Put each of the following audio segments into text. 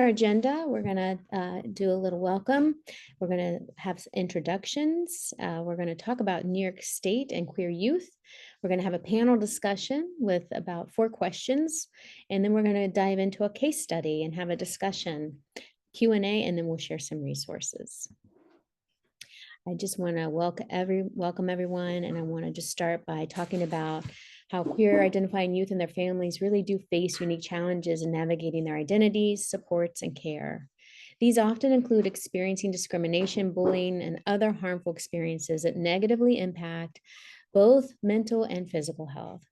Our agenda, we're going to do a little welcome. We're going to have introductions. We're going to talk about New York State and queer youth. We're going to have a panel discussion with about 4 questions, and then we're going to dive into a case study and have a discussion, Q&A, and then we'll share some resources. I just want to welcome everyone, and I want to just start by talking about how queer identifying youth and their families really do face unique challenges in navigating their identities, supports, and care. These often include experiencing discrimination, bullying, and other harmful experiences that negatively impact both mental and physical health.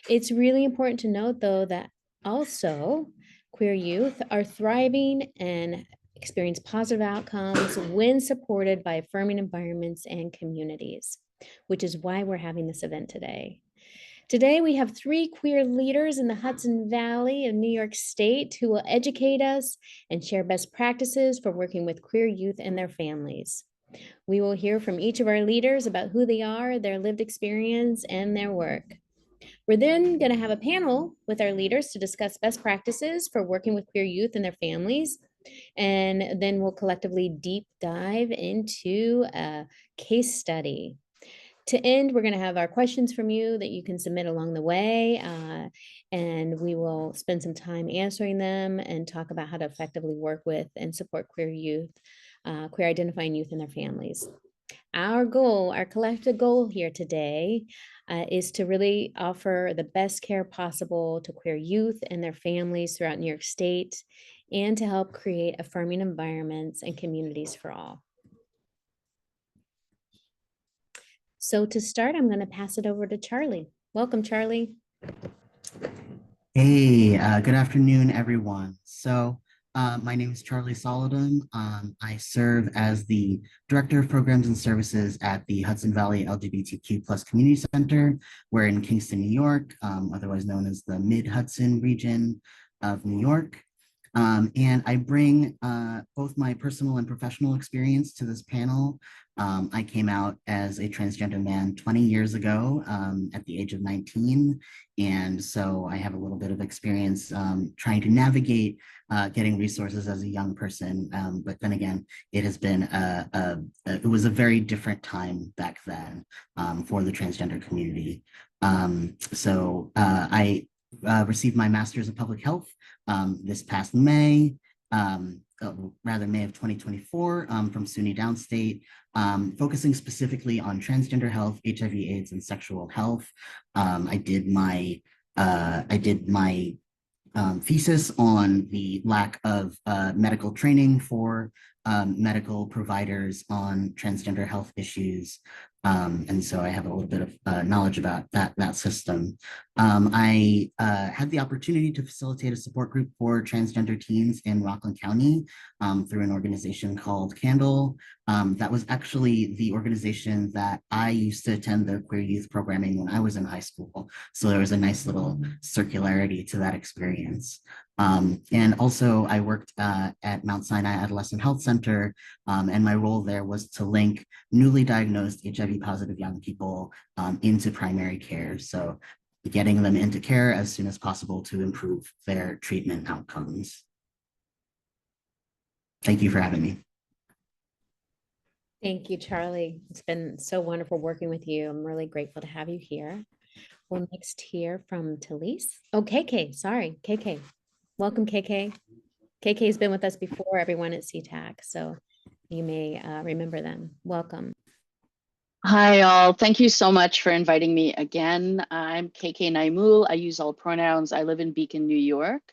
It's really important to note, though, that also queer youth are thriving and experience positive outcomes when supported by affirming environments and communities, which is why we're having this event today. Today, we have 3 queer leaders in the Hudson Valley of New York State who will educate us and share best practices for working with queer youth and their families. We will hear from each of our leaders about who they are, their lived experience, and their work. We're then going to have a panel with our leaders to discuss best practices for working with queer youth and their families. And then we'll collectively deep dive into a case study. To end, we're going to have our questions from you that you can submit along the way, and we will spend some time answering them and talk about how to effectively work with and support queer youth, queer identifying youth and their families. Our goal, our collective goal here today is to really offer the best care possible to queer youth and their families throughout New York State, and to help create affirming environments and communities for all. So to start, I'm going to pass it over to Charlie. Welcome, Charlie. Hey, good afternoon, everyone. So my name is Charlie Solodom. I serve as the Director of Programs and Services at the Hudson Valley LGBTQ+ Community Center. We're in Kingston, New York, otherwise known as the Mid-Hudson region of New York. And I bring both my personal and professional experience to this panel. I came out as a transgender man 20 years ago at the age of 19. And so I have a little bit of experience trying to navigate getting resources as a young person. But then again, it has been, it was a very different time back then for the transgender community. I received my master's of public health this past May, May of 2024 from SUNY Downstate, focusing specifically on transgender health, HIV/AIDS, and sexual health. I did my thesis on the lack of medical training for medical providers on transgender health issues. And so I have a little bit of knowledge about that system. I had the opportunity to facilitate a support group for transgender teens in Rockland County through an organization called Candle. That was actually the organization that I used to attend the queer youth programming when I was in high school. So there was a nice little circularity to that experience. And also I worked at Mount Sinai Adolescent Health Center, and my role there was to link newly diagnosed HIV positive young people into primary care. So getting them into care as soon as possible to improve their treatment outcomes. Thank you for having me. Thank you, Charlie. It's been so wonderful working with you. I'm really grateful to have you here. We'll next hear from Talise. Oh, KK, sorry, KK. Welcome, KK. KK has been with us before, everyone at CTAC, so you may remember them. Welcome. Hi, all. Thank you so much for inviting me again. I'm KK Naimul. I use all pronouns. I live in Beacon, New York.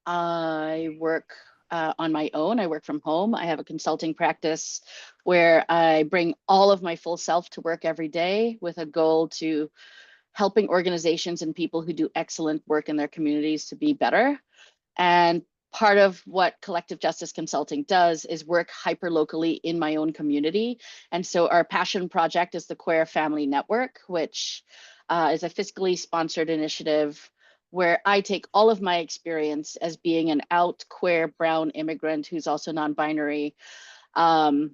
I work on my own. I work from home. I have a consulting practice where I bring all of my full self to work every day with a goal to helping organizations and people who do excellent work in their communities to be better. And part of what Collective Justice Consulting does is work hyper-locally in my own community. And so our passion project is the Queer Family Network, which is a fiscally sponsored initiative where I take all of my experience as being an out queer brown immigrant who's also non-binary and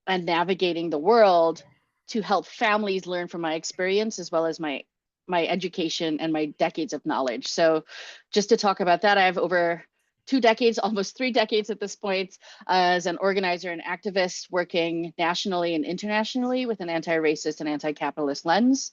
navigating the world to help families learn from my experience as well as my education and my decades of knowledge. So just to talk about that, I have over 2 decades, almost 3 decades at this point, as an organizer and activist working nationally and internationally with an anti-racist and anti-capitalist lens,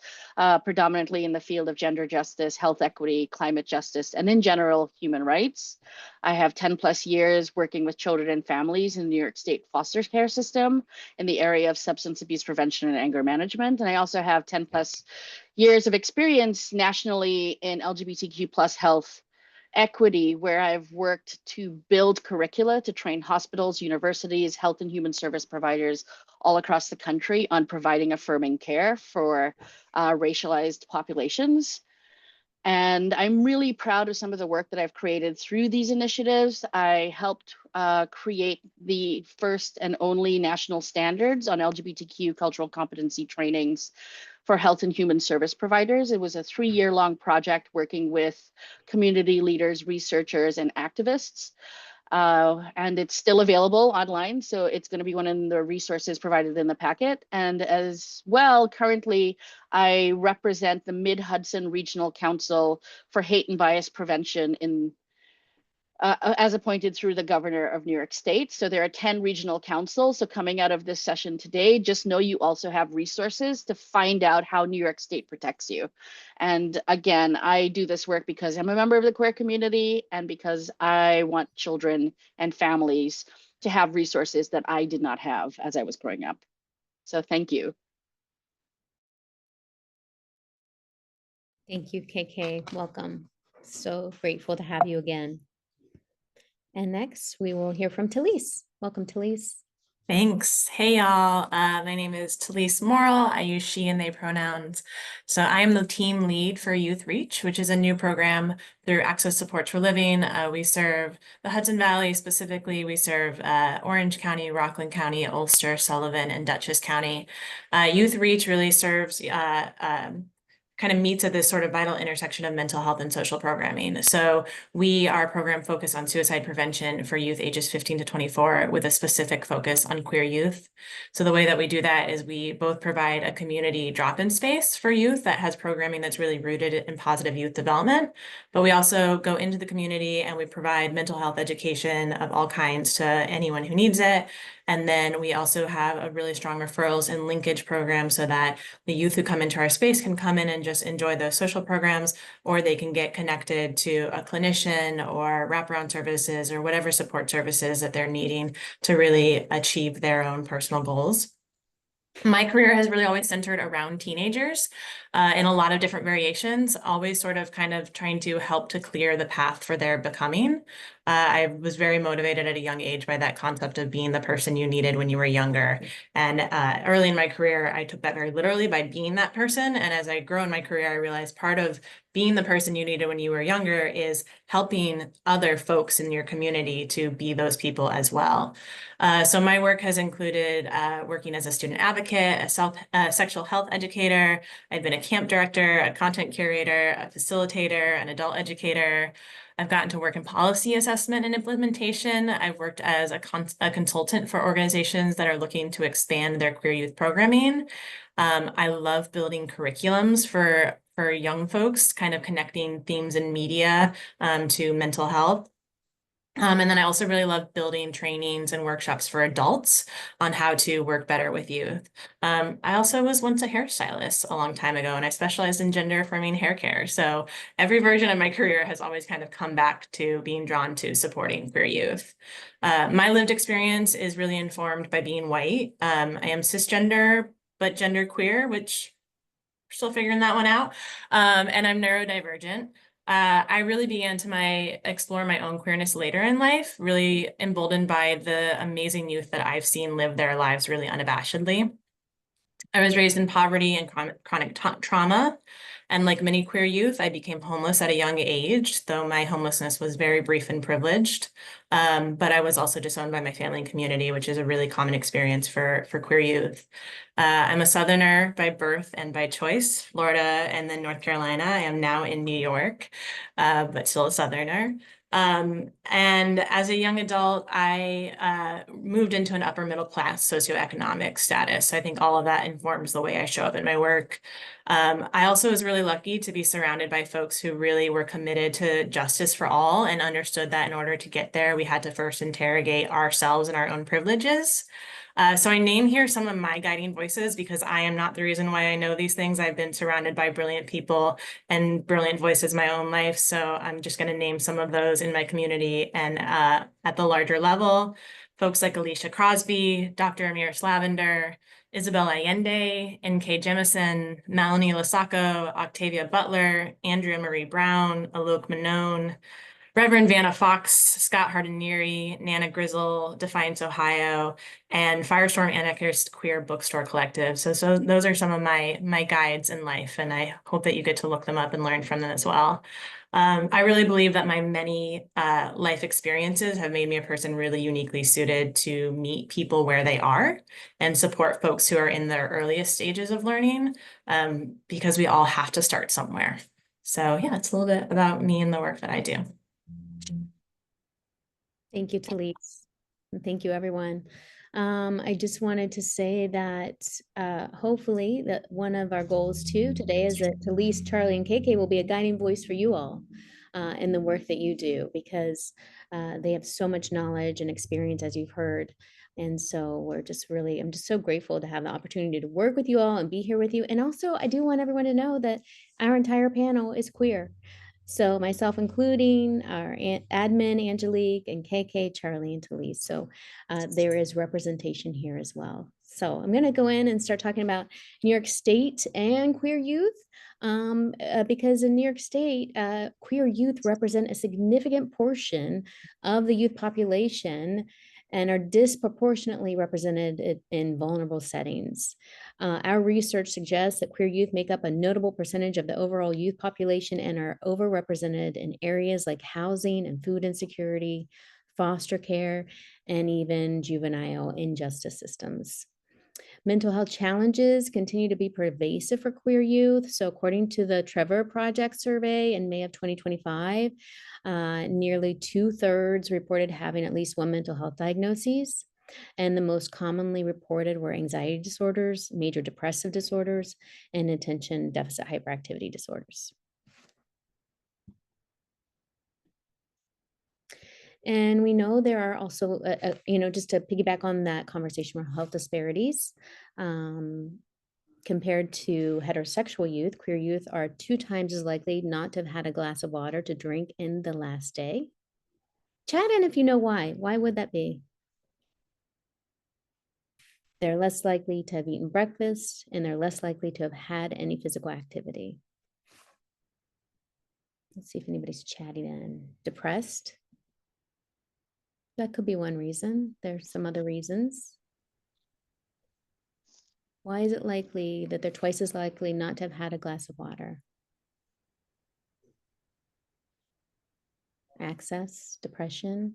predominantly in the field of gender justice, health equity, climate justice, and in general, human rights. I have 10 plus years working with children and families in the New York State foster care system in the area of substance abuse prevention and anger management. And I also have 10 plus years of experience nationally in LGBTQ plus health equity, where I've worked to build curricula to train hospitals, universities, health and human service providers all across the country on providing affirming care for racialized populations. And I'm really proud of some of the work that I've created through these initiatives. I helped create the first and only national standards on LGBTQ cultural competency trainings for health and human service providers. It was a 3-year-long project working with community leaders, researchers, and activists. And it's still available online, so it's going to be one of the resources provided in the packet. And as well, currently, I represent the Mid-Hudson Regional Council for Hate and Bias Prevention in as appointed through the governor of New York State. So there are 10 regional councils. So coming out of this session today, just know you also have resources to find out how New York State protects you. And again, I do this work because I'm a member of the queer community and because I want children and families to have resources that I did not have as I was growing up. So thank you. Thank you, KK. Welcome. So grateful to have you again. And next, we will hear from Talise. Welcome, Talise. Thanks. Hey, y'all. My name is Talise Morrill. I use she and they pronouns. So I am the team lead for Youth Reach, which is a new program through Access Supports for Living. We serve the Hudson Valley. Specifically, we serve Orange County, Rockland County, Ulster, Sullivan, and Dutchess County. Youth Reach really serves kind of meets at this sort of vital intersection of mental health and social programming. So our program focused on suicide prevention for youth ages 15 to 24 with a specific focus on queer youth. So the way that we do that is we both provide a community drop-in space for youth that has programming that's really rooted in positive youth development, but we also go into the community and we provide mental health education of all kinds to anyone who needs it. And then we also have a really strong referrals and linkage program so that the youth who come into our space can come in and just enjoy those social programs, or they can get connected to a clinician or wraparound services or whatever support services that they're needing to really achieve their own personal goals. My career has really always centered around teenagers in a lot of different variations, always sort of kind of trying to help to clear the path for their becoming. I was very motivated at a young age by that concept of being the person you needed when you were younger. And early in my career, I took that very literally by being that person. And as I grow in my career, I realized part of being the person you needed when you were younger is helping other folks in your community to be those people as well. So my work has included working as a student advocate, a sexual health educator. I've been a camp director, a content curator, a facilitator, an adult educator. I've gotten to work in policy assessment and implementation. I've worked as a consultant for organizations that are looking to expand their queer youth programming. I love building curriculums for young folks, kind of connecting themes in media to mental health. And then I also really love building trainings and workshops for adults on how to work better with youth. I also was once a hairstylist a long time ago, and I specialized in gender affirming hair care. So every version of my career has always kind of come back to being drawn to supporting queer youth. My lived experience is really informed by being white. I am cisgender, but genderqueer, which we're still figuring that one out. And I'm neurodivergent. I really began to explore my own queerness later in life, really emboldened by the amazing youth that I've seen live their lives really unabashedly. I was raised in poverty and chronic trauma. And like many queer youth, I became homeless at a young age, though my homelessness was very brief and privileged. But I was also disowned by my family and community, which is a really common experience for queer youth. I'm a Southerner by birth and by choice, Florida and then North Carolina. I am now in New York, but still a Southerner. And as a young adult, I moved into an upper middle class socioeconomic status. So I think all of that informs the way I show up in my work. I also was really lucky to be surrounded by folks who really were committed to justice for all and understood that in order to get there, we had to first interrogate ourselves and our own privileges. So I name here some of my guiding voices because I am not the reason why I know these things. I've been surrounded by brilliant people and brilliant voices my own life. So I'm just going to name some of those in my community and at the larger level. Folks like Alicia Crosby, Dr. Amir Slavender, Isabel Allende, N.K. Jemison, Melanie Lasacco, Octavia Butler, Andrea Marie Brown, Alok Manone, Reverend Vanna Fox, Scott Hardinieri, Nana Grizzle, Defiance, Ohio, and Firestorm Anarchist Queer Bookstore Collective. So those are some of my guides in life, and I hope that you get to look them up and learn from them as well. I really believe that my many life experiences have made me a person really uniquely suited to meet people where they are and support folks who are in their earliest stages of learning, because we all have to start somewhere. So yeah, it's a little bit about me and the work that I do. Thank you, Talise. And thank you, everyone. I just wanted to say that hopefully that one of our goals too today is that Talise, Charlie, and KK will be a guiding voice for you all in the work that you do, because they have so much knowledge and experience, as you've heard. And so I'm just so grateful to have the opportunity to work with you all and be here with you. And also, I do want everyone to know that our entire panel is queer. So myself including our admin, Angelique, and KK, Charlie, and Talise. So there is representation here as well. So I'm going to go in and start talking about New York State and queer youth, because in New York State, queer youth represent a significant portion of the youth population and are disproportionately represented in vulnerable settings. Our research suggests that queer youth make up a notable percentage of the overall youth population and are overrepresented in areas like housing and food insecurity, foster care, and even juvenile injustice systems. Mental health challenges continue to be pervasive for queer youth. So according to the Trevor Project survey in May of 2025, nearly 2/3 reported having at least one mental health diagnosis. And the most commonly reported were anxiety disorders, major depressive disorders, and attention deficit hyperactivity disorders. And we know there are also, just to piggyback on that conversation about health disparities, compared to heterosexual youth, queer youth are 2 times as likely not to have had a glass of water to drink in the last day. Chat in if you know why. Why would that be? They're less likely to have eaten breakfast, and they're less likely to have had any physical activity. Let's see if anybody's chatting in. Depressed? That could be one reason. There's some other reasons. Why is it likely that they're twice as likely not to have had a glass of water? Access, depression,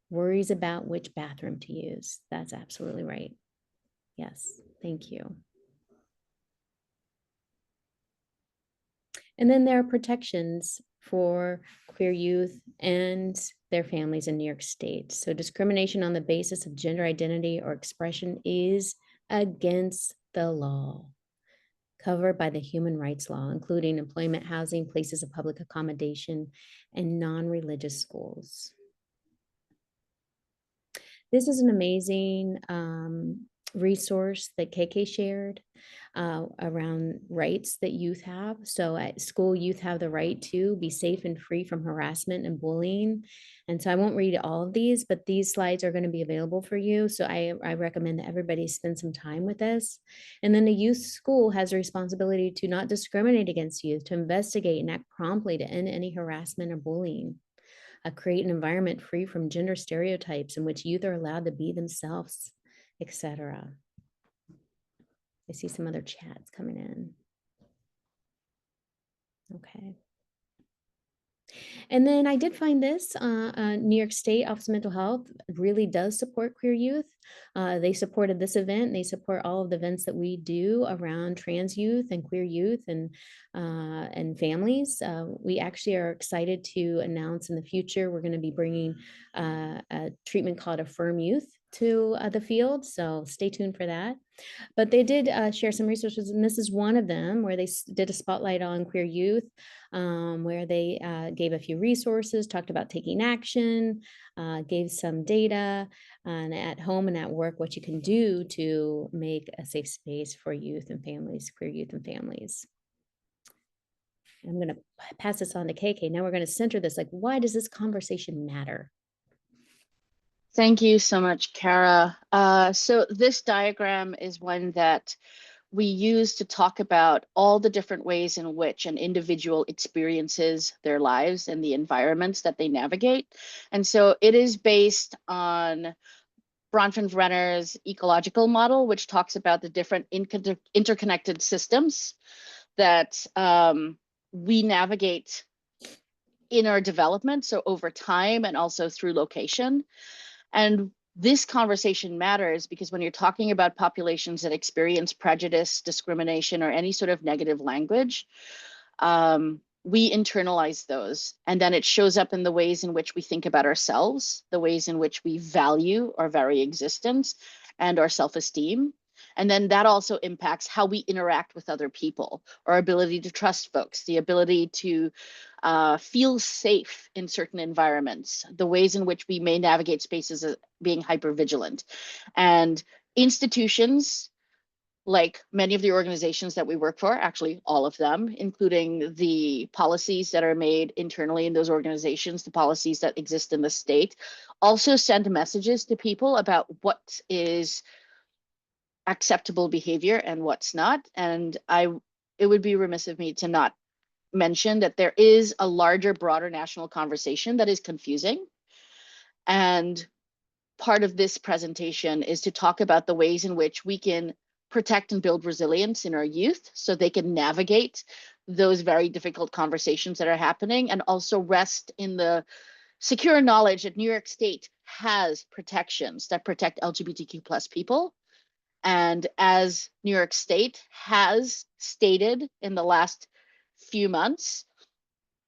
worries about which bathroom to use. That's absolutely right. Yes, thank you. And then there are protections for queer youth and their families in New York State. So discrimination on the basis of gender identity or expression is against the law, covered by the human rights law, including employment, housing, places of public accommodation, and non-religious schools. This is an amazing resource that KK shared around rights that youth have. So at school, youth have the right to be safe and free from harassment and bullying. And so I won't read all of these, but these slides are going to be available for you. So I recommend that everybody spend some time with this. And then the youth school has a responsibility to not discriminate against youth, to investigate and act promptly to end any harassment or bullying. Create an environment free from gender stereotypes in which youth are allowed to be themselves, etc. I see some other chats coming in. Okay. And then I did find this, New York State Office of Mental Health really does support queer youth. They supported this event, and they support all of the events that we do around trans youth and queer youth and families. We actually are excited to announce in the future, we're going to be bringing a treatment called Affirm Youth. to the field, so stay tuned for that. But they did share some resources, and this is one of them where they did a spotlight on queer youth, where they gave a few resources, talked about taking action, gave some data, and at home and at work, what you can do to make a safe space for youth and families, queer youth and families. I'm going to pass this on to KK. Now we're going to center this, like, why does this conversation matter? Thank you so much, Kara. So this diagram is one that we use to talk about all the different ways in which an individual experiences their lives and the environments that they navigate. And so it is based on Bronfenbrenner's ecological model, which talks about the different interconnected systems that we navigate in our development, so over time and also through location. And this conversation matters because when you're talking about populations that experience prejudice, discrimination, or any sort of negative language, we internalize those. And then it shows up in the ways in which we think about ourselves, the ways in which we value our very existence and our self-esteem. And then that also impacts how we interact with other people, our ability to trust folks, the ability to feel safe in certain environments, the ways in which we may navigate spaces being hypervigilant. And institutions, like many of the organizations that we work for, actually all of them, including the policies that are made internally in those organizations, the policies that exist in the state, also send messages to people about what is acceptable behavior and what's not. And it would be remiss of me to not mention that there is a larger, broader national conversation that is confusing. And part of this presentation is to talk about the ways in which we can protect and build resilience in our youth so they can navigate those very difficult conversations that are happening, and also rest in the secure knowledge that New York State has protections that protect LGBTQ plus people. And as New York State has stated in the last few months,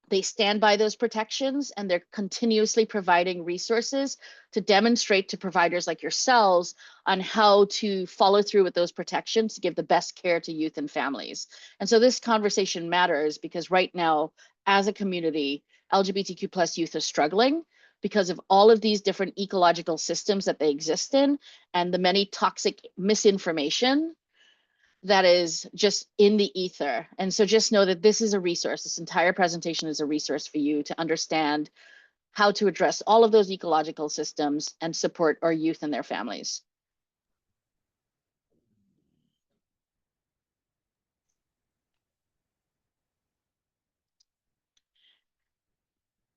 they stand by those protections, and they're continuously providing resources to demonstrate to providers like yourselves on how to follow through with those protections to give the best care to youth and families. And so this conversation matters because right now, as a community, LGBTQ plus youth are struggling because of all of these different ecological systems that they exist in and the many toxic misinformation that is just in the ether. And so just know that this is a resource. This entire presentation is a resource for you to understand how to address all of those ecological systems and support our youth and their families.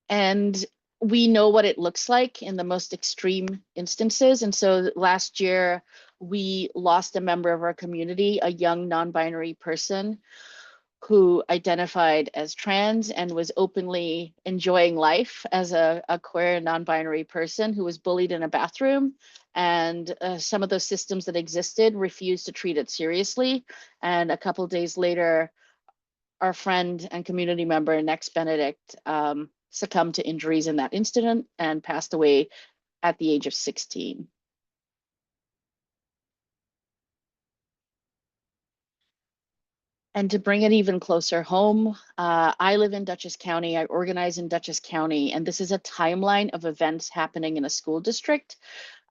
And we know what it looks like in the most extreme instances. And so last year, we lost a member of our community, a young non-binary person who identified as trans and was openly enjoying life as a queer non-binary person, who was bullied in a bathroom. And some of those systems that existed refused to treat it seriously. And a couple of days later, our friend and community member, Nex Benedict, succumbed to injuries in that incident and passed away at the age of 16. And to bring it even closer home, I live in Dutchess County. I organize in Dutchess County, and this is a timeline of events happening in a school district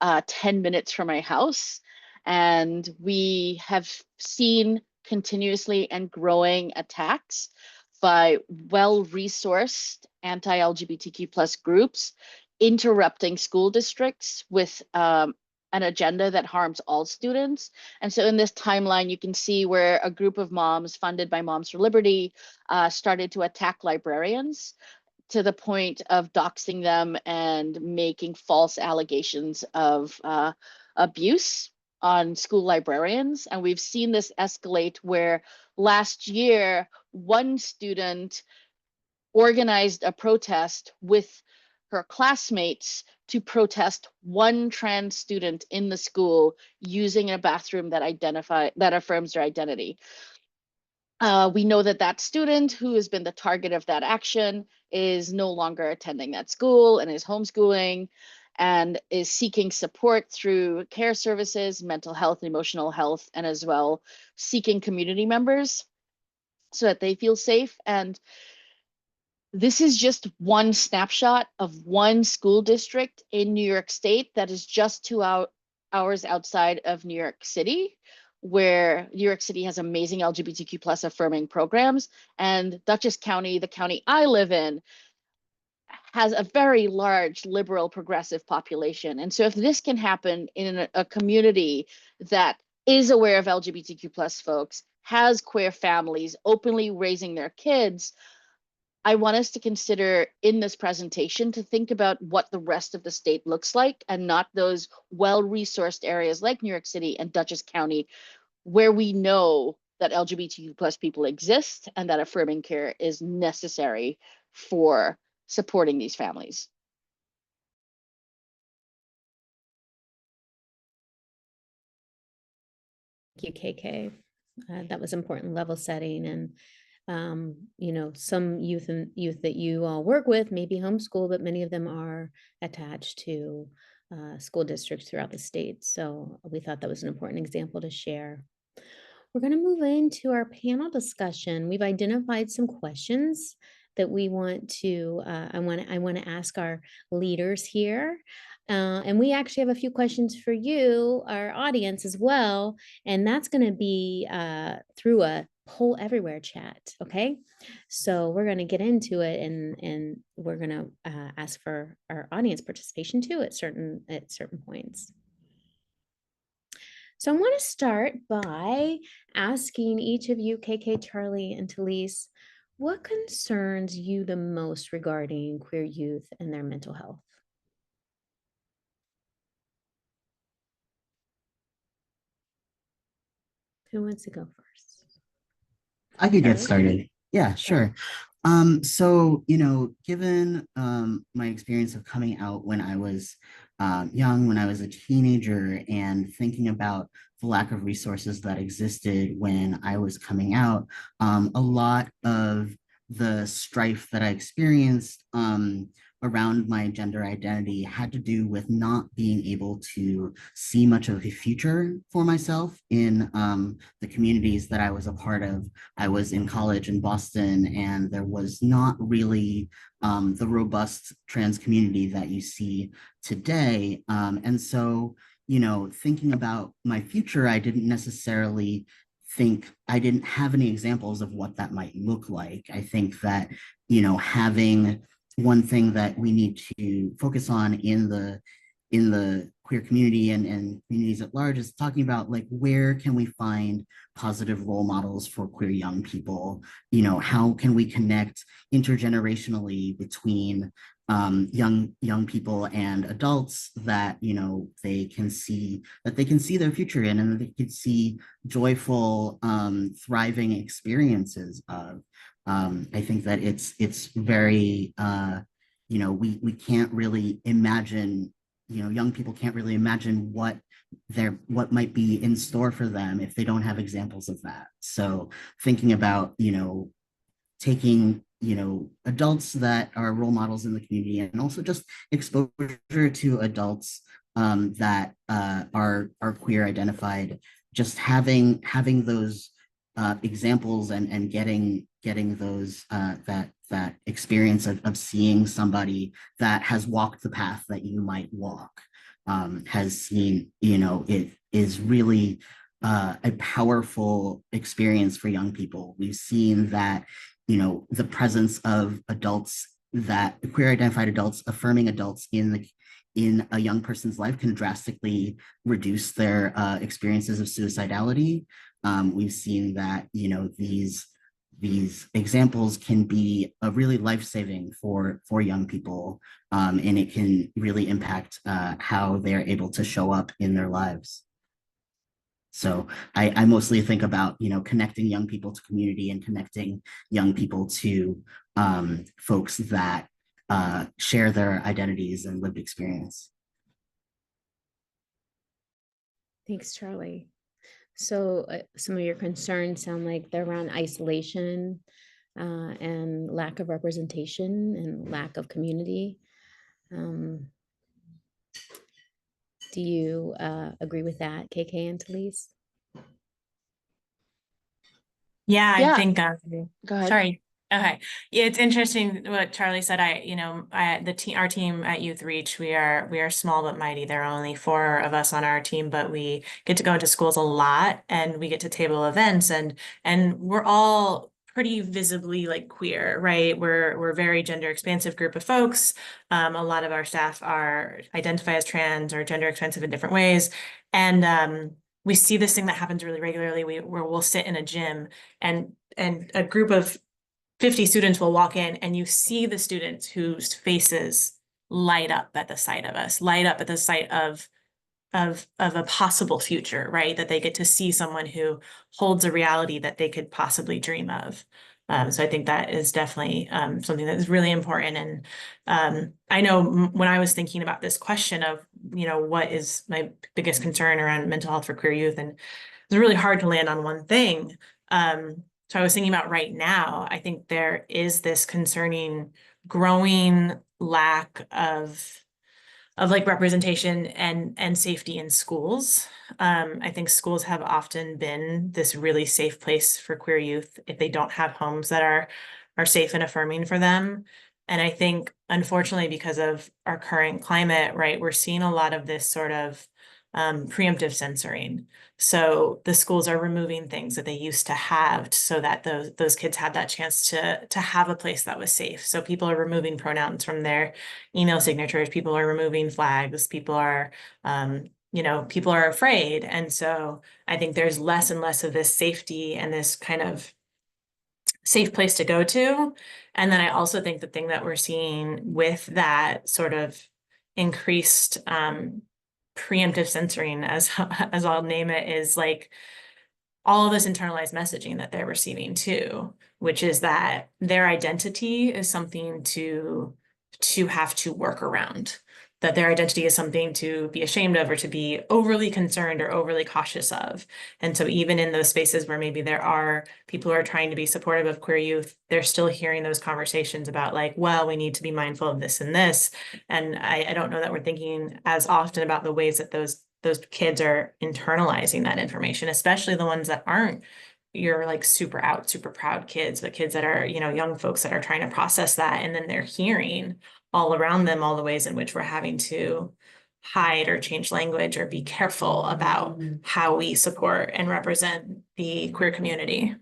10 minutes from my house. And we have seen continuously and growing attacks by well-resourced anti-LGBTQ plus groups interrupting school districts with an agenda that harms all students. And so in this timeline, you can see where a group of moms funded by Moms for Liberty started to attack librarians to the point of doxing them and making false allegations of abuse on school librarians. And we've seen this escalate where last year, one student organized a protest with her classmates to protest one trans student in the school using a bathroom that affirms their identity. We know that that student who has been the target of that action is no longer attending that school and is homeschooling. and is seeking support through care services, mental health, emotional health, and as well seeking community members so that they feel safe. And this is just one snapshot of one school district in New York State that is just 2 hours outside of New York City, where New York City has amazing LGBTQ plus affirming programs. And Dutchess County, the county I live in, has a very large liberal progressive population. And so if this can happen in a community that is aware of LGBTQ plus folks, has queer families, openly raising their kids, I want us to consider in this presentation to think about what the rest of the state looks like, and not those well-resourced areas like New York City and Dutchess County, where we know that LGBTQ plus people exist and that affirming care is necessary for supporting these families. Thank you, KK. That was important level setting. And you know, some youth that you all work with may be homeschooled, but many of them are attached to school districts throughout the state. So we thought that was an important example to share. We're going to move into our panel discussion. We've identified some questions that we want to, I want to ask our leaders here. And we actually have a few questions for you, our audience as well. And that's going to be through a poll everywhere chat. Okay. So we're going to get into it, and we're going to ask for our audience participation too at certain points. So I want to start by asking each of you, KK, Charlie, and Talise, what concerns you the most regarding queer youth and their mental health? Who wants to go first? I could get Charlie? started. Yeah, sure. So, given my experience of coming out when I was young, when I was a teenager, and thinking about the lack of resources that existed when I was coming out, a lot of the strife that I experienced around my gender identity had to do with not being able to see much of a future for myself in the communities that I was a part of. I was in college in Boston, and there was not really the robust trans community that you see today. And so, thinking about my future, I didn't necessarily I didn't have any examples of what that might look like. I think that, having one thing that we need to focus on in the queer community and communities at large is talking about, like, where can we find positive role models for queer young people? How can we connect intergenerationally between young people and adults that they can see their future in, and that they can see joyful thriving experiences of. I think that it's very we can't really imagine, young people can't really imagine what might be in store for them if they don't have examples of that. So thinking about, taking, adults that are role models in the community, and also just exposure to adults that are queer identified, just having those examples, and getting those that experience of seeing somebody that has walked the path that you might walk, has seen, it is really a powerful experience for young people. We've seen that, the presence of adults, that queer identified adults, affirming adults in a young person's life, can drastically reduce their experiences of suicidality. We've seen that, these examples can be a really life-saving for young people, and it can really impact how they're able to show up in their lives. So I mostly think about, connecting young people to community, and connecting young people to folks that share their identities and lived experience. Thanks, Charlie. So some of your concerns sound like they're around isolation and lack of representation and lack of community. Do you agree with that, KK and Talise? Yeah, I Yeah, think, go ahead. sorry. Okay. Yeah, it's interesting what Charlie said. Our team at Youth Reach, we are small but mighty. There are only 4 of us on our team, but we get to go into schools a lot and we get to table events and we're all pretty visibly like queer, right? We're a very gender expansive group of folks. A lot of our staff are identify as trans or gender expansive in different ways. And we see this thing that happens really regularly where we'll sit in a gym and a group of 50 students will walk in and you see the students whose faces light up at the sight of us, light up at the sight of a possible future, right? That they get to see someone who holds a reality that they could possibly dream of. So I think that is definitely something that is really important. And I know when I was thinking about this question of, what is my biggest concern around mental health for queer youth, and it's really hard to land on one thing. So I was thinking about right now, I think there is this concerning growing lack of like representation and safety in schools. I think schools have often been this really safe place for queer youth if they don't have homes that are safe and affirming for them. And I think, unfortunately, because of our current climate, right, we're seeing a lot of this sort of preemptive censoring. So the schools are removing things that they used to have so that those kids had that chance to have a place that was safe. So people are removing pronouns from their email signatures, people are removing flags, people are people are afraid. And so I think there's less and less of this safety and this kind of safe place to go to. And then I also think the thing that we're seeing with that sort of increased preemptive censoring, as as I'll name it, is like all of this internalized messaging that they're receiving too, which is that their identity is something to have to work around, that their identity is something to be ashamed of or to be overly concerned or overly cautious of. And so even in those spaces where maybe there are people who are trying to be supportive of queer youth, they're still hearing those conversations about like, well, we need to be mindful of this and this. And I don't know that we're thinking as often about the ways that those kids are internalizing that information, especially the ones that aren't your like super out, super proud kids, but kids that are, young folks that are trying to process that. And then they're hearing all around them all the ways in which we're having to hide or change language or be careful about how we support and represent the queer community.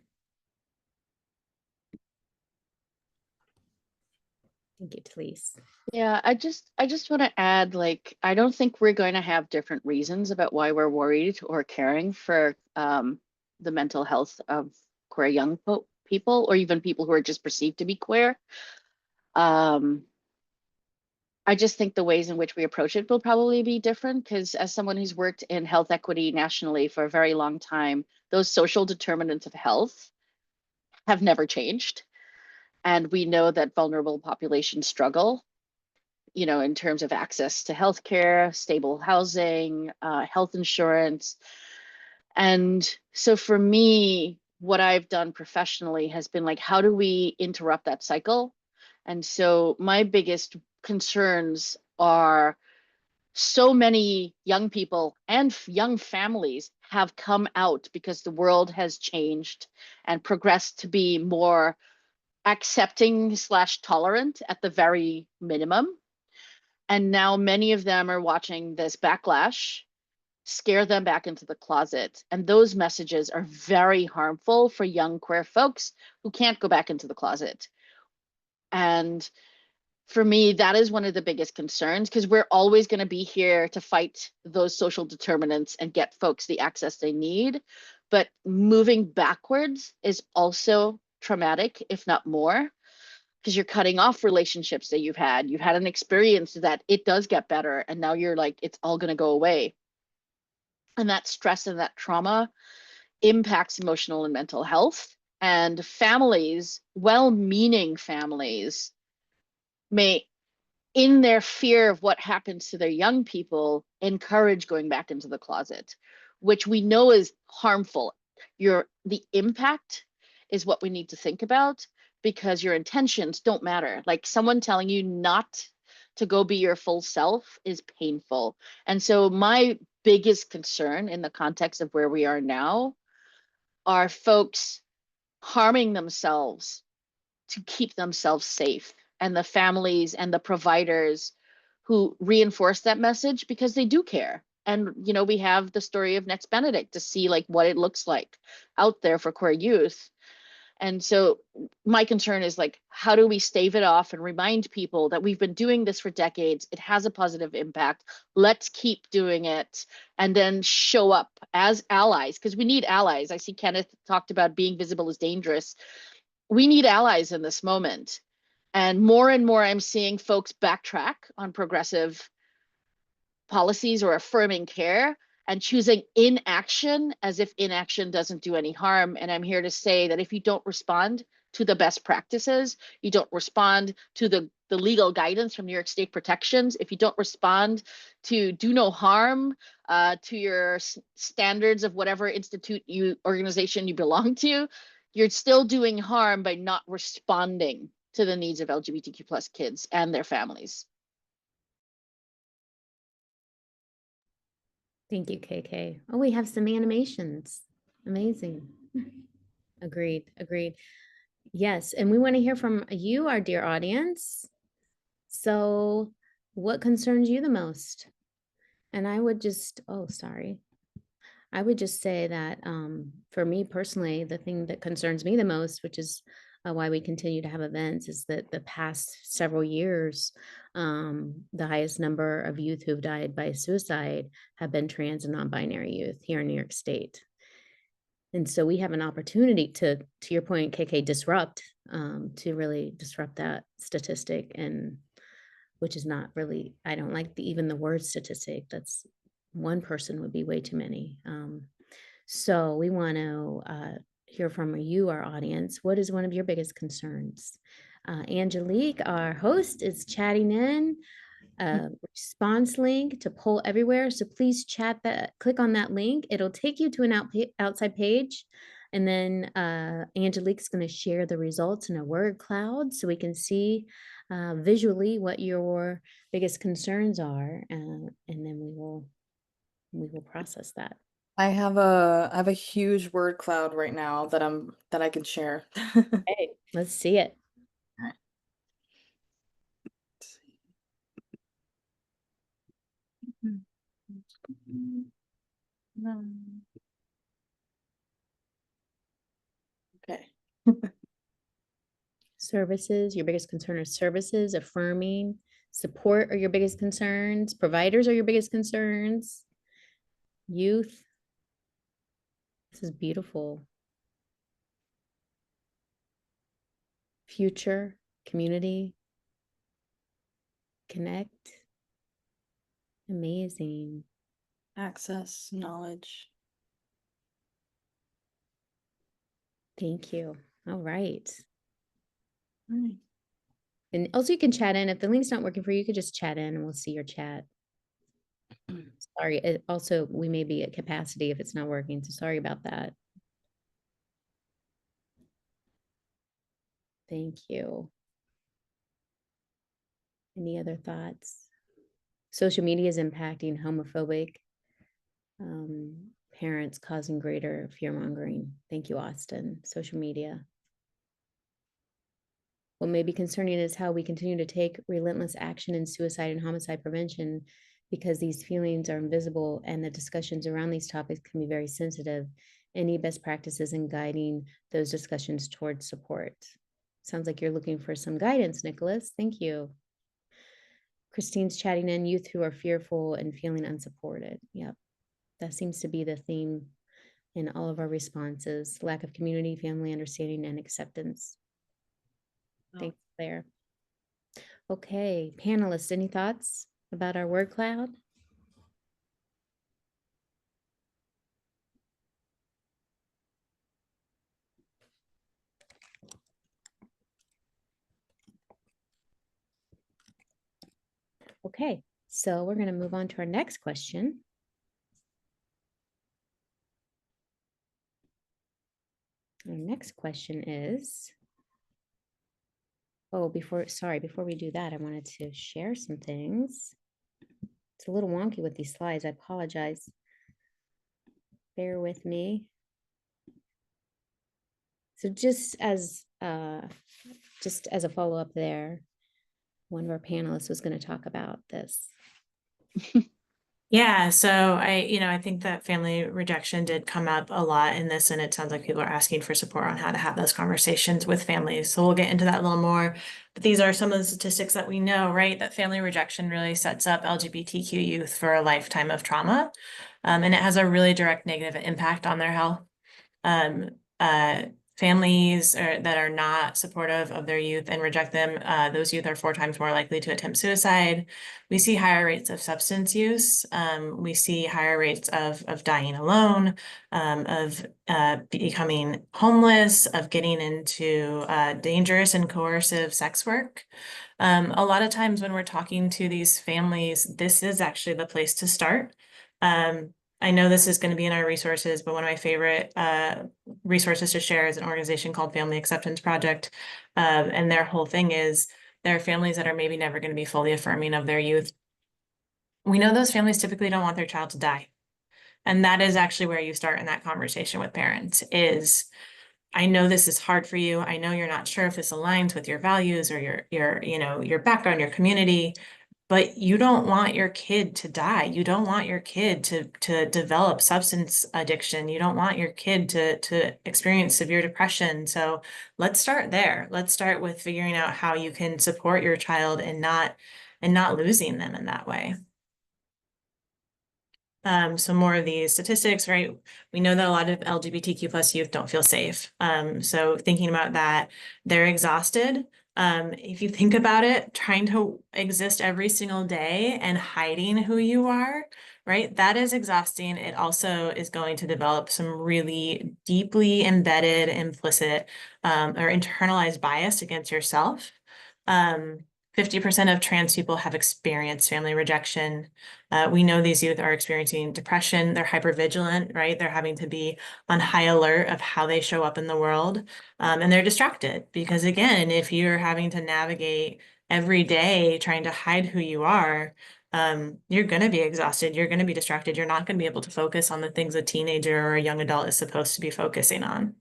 Thank you, Talise. Yeah, I just want to add, like, I don't think we're going to have different reasons about why we're worried or caring for the mental health of queer young people, or even people who are just perceived to be queer. Um, I just think the ways in which we approach it will probably be different because, as someone who's worked in health equity nationally for a very long time, those social determinants of health have never changed. And we know that vulnerable populations struggle, in terms of access to healthcare, stable housing, health insurance. And so for me, what I've done professionally has been like, how do we interrupt that cycle? And so my biggest concerns are, so many young people and young families have come out because the world has changed and progressed to be more accepting slash tolerant at the very minimum. And now many of them are watching this backlash scare them back into the closet. And those messages are very harmful for young queer folks who can't go back into the closet. And for me, that is one of the biggest concerns, because we're always going to be here to fight those social determinants and get folks the access they need. But moving backwards is also traumatic, if not more, because you're cutting off relationships that you've had. You've had an experience that it does get better, and now you're like, it's all going to go away. And that stress and that trauma impacts emotional and mental health. And families, well-meaning families, may, in their fear of what happens to their young people, encourage going back into the closet, which we know is harmful. The impact is what we need to think about, because your intentions don't matter. Like someone telling you not to go be your full self is painful. And so my biggest concern in the context of where we are now are folks harming themselves to keep themselves safe, and the families and the providers who reinforce that message because they do care. And we have the story of Next Benedict to see like what it looks like out there for queer youth. And so my concern is like, how do we stave it off and remind people that we've been doing this for decades? It has a positive impact. Let's keep doing it, and then show up as allies, because we need allies. I see Kenneth talked about being visible is dangerous. We need allies in this moment. And more I'm seeing folks backtrack on progressive policies or affirming care and choosing inaction as if inaction doesn't do any harm. And I'm here to say that if you don't respond to the best practices, you don't respond to the legal guidance from New York State protections, if you don't respond to do no harm to your standards of whatever organization you belong to, you're still doing harm by not responding to the needs of LGBTQ plus kids and their families. Thank you, KK. Oh, we have some animations. Amazing. Agreed. Yes, and we want to hear from you, our dear audience. So what concerns you the most? And I would just, I would just say that for me personally, the thing that concerns me the most, which is why we continue to have events, is that the past several years, the highest number of youth who've died by suicide have been trans and non-binary youth here in New York State. And so we have an opportunity to your point, KK, to really disrupt that statistic, and which is not really, I don't like even the word statistic. That's one person would be way too many. So we want to hear from you, our audience. What is one of your biggest concerns? Angelique, our host, is chatting in a response link to poll everywhere. So please click on that link. It'll take you to an outside page. And then Angelique's going to share the results in a word cloud so we can see visually what your biggest concerns are. And then we will process that. I have a huge word cloud right now that I can share. Hey, let's see it. Okay. Services, your biggest concern is services, affirming, support are your biggest concerns, providers are your biggest concerns, youth. This is beautiful. Future, community, connect. Amazing. Access, knowledge. Thank you. All right. Right. And also you can chat in. If the link's not working for you, you could just chat in and we'll see your chat. Sorry. Also, we may be at capacity if it's not working. So sorry about that. Thank you. Any other thoughts? Social media is impacting homophobic parents, causing greater fear mongering. Thank you, Austin. Social media. What may be concerning is how we continue to take relentless action in suicide and homicide prevention because these feelings are invisible and the discussions around these topics can be very sensitive. Any best practices in guiding those discussions towards support? Sounds like you're looking for some guidance, Nicholas. Thank you. Christine's chatting in, youth who are fearful and feeling unsupported. Yep. That seems to be the theme in all of our responses: lack of community, family understanding, and acceptance. Oh. Thanks, Claire. Okay, panelists, any thoughts about our word cloud? Okay, so we're going to move on to our next question. Our next question is, Oh, before we do that, I wanted to share some things. It's a little wonky with these slides. I apologize. Bear with me. So just as a follow-up there, one of our panelists was going to talk about this. Yeah, so I think that family rejection did come up a lot in this, and it sounds like people are asking for support on how to have those conversations with families. So we'll get into that a little more. But these are some of the statistics that we know, right? That family rejection really sets up LGBTQ youth for a lifetime of trauma, and it has a really direct negative impact on their health. Um, Families that are not supportive of their youth and reject them, those youth are 4 times more likely to attempt suicide. We see higher rates of substance use. We see higher rates of dying alone, of becoming homeless, of getting into dangerous and coercive sex work. A lot of times when we're talking to these families, this is actually the place to start. I know this is going to be in our resources, but one of my favorite resources to share is an organization called Family Acceptance Project. And their whole thing is there are families that are maybe never going to be fully affirming of their youth. We know those families typically don't want their child to die. And that is actually where you start in that conversation with parents is, I know this is hard for you. I know you're not sure if this aligns with your values or your background, your community, but you don't want your kid to die. You don't want your kid to develop substance addiction. You don't want your kid to experience severe depression. So let's start there. Let's start with figuring out how you can support your child and not losing them in that way. So more of these statistics, right? We know that a lot of LGBTQ plus youth don't feel safe. So thinking about that, they're exhausted. If you think about it, trying to exist every single day and hiding who you are, right? That is exhausting. It also is going to develop some really deeply embedded, implicit, or internalized bias against yourself. 50% of trans people have experienced family rejection. We know these youth are experiencing depression. They're hypervigilant, right? They're having to be on high alert of how they show up in the world. And they're distracted because, again, if you're having to navigate every day trying to hide who you are, you're going to be exhausted. You're going to be distracted. You're not going to be able to focus on the things a teenager or a young adult is supposed to be focusing on.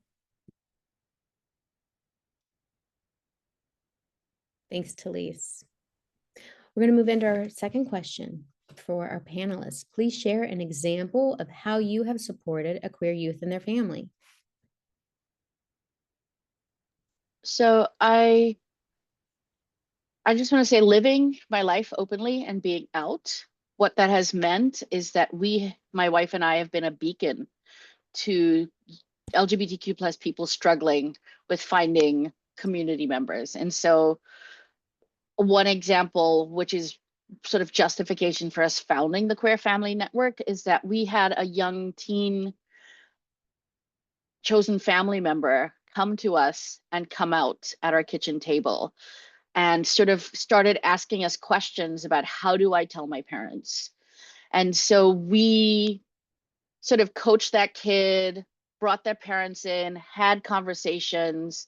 Thanks, Talise. We're going to move into our second question for our panelists. Please share an example of how you have supported a queer youth and their family. So I just want to say living my life openly and being out, what that has meant is that my wife and I have been a beacon to LGBTQ plus people struggling with finding community members. And so one example, which is sort of justification for us founding the Queer Family Network, is that we had a young teen chosen family member come to us and come out at our kitchen table and sort of started asking us questions about how do I tell my parents? And so we sort of coached that kid, brought their parents in, had conversations.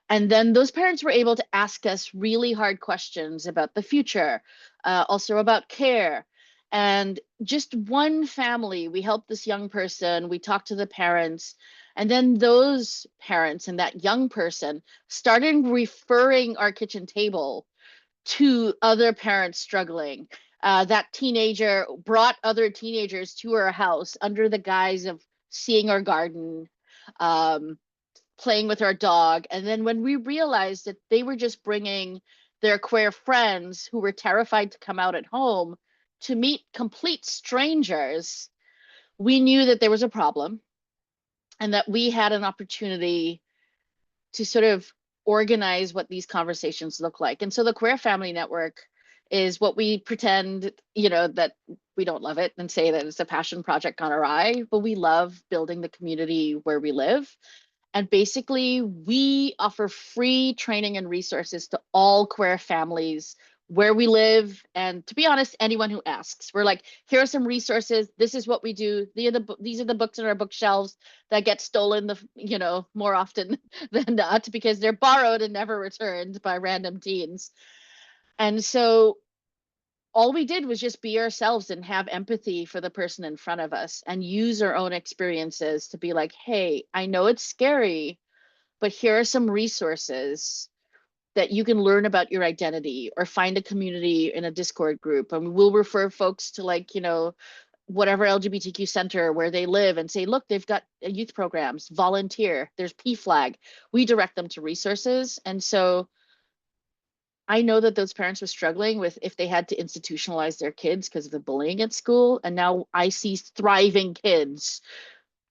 And then those parents were able to ask us really hard questions about the future, also about care. And just one family, we helped this young person, we talked to the parents, and then those parents and that young person started referring our kitchen table to other parents struggling. That teenager brought other teenagers to our house under the guise of seeing our garden, playing with our dog. And then when we realized that they were just bringing their queer friends who were terrified to come out at home to meet complete strangers, we knew that there was a problem and that we had an opportunity to sort of organize what these conversations look like. And so the Queer Family Network is what we pretend, that we don't love it and say that it's a passion project gone awry, but we love building the community where we live. And basically, we offer free training and resources to all queer families where we live, and to be honest, anyone who asks, we're like, here are some resources. This is what we do. These are the books in our bookshelves that get stolen more often than not, because they're borrowed and never returned by random teens. And so all we did was just be ourselves and have empathy for the person in front of us and use our own experiences to be like, hey, I know it's scary, but here are some resources that you can learn about your identity, or find a community in a Discord group. And we'll refer folks to whatever LGBTQ center where they live and say, look, they've got youth programs, volunteer, there's PFLAG. We direct them to resources. And so I know that those parents were struggling with if they had to institutionalize their kids because of the bullying at school. And now I see thriving kids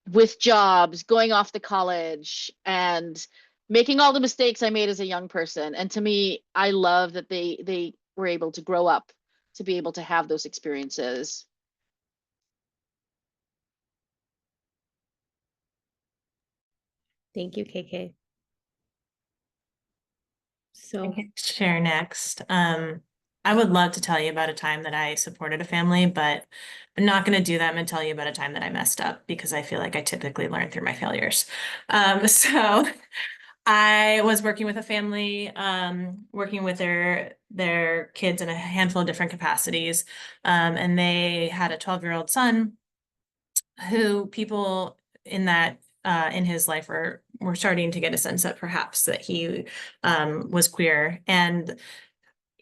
with jobs, going off to college, and making all the mistakes I made as a young person. And to me, I love that they were able to grow up to be able to have those experiences. Thank you, KK. So I can share next. I would love to tell you about a time that I supported a family, but I'm not going to do that. I'm going to tell you about a time that I messed up, because I feel like I typically learn through my failures. So I was working with a family, working with their kids in a handful of different capacities. And they had a 12-year-old son who people in his life were starting to get a sense that perhaps that he was queer. And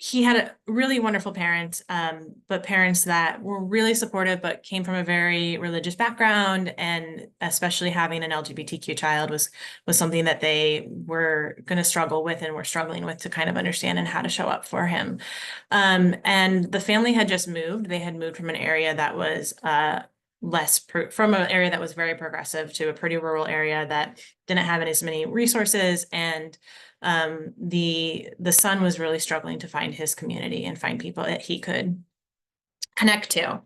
he had a really wonderful parents, but parents that were really supportive, but came from a very religious background. And especially having an LGBTQ child was something that they were going to struggle with, and were struggling with to kind of understand and how to show up for him. And the family had just moved. They had moved from an area that was from an area that was very progressive to a pretty rural area that didn't have as many resources. And the son was really struggling to find his community and find people that he could connect to.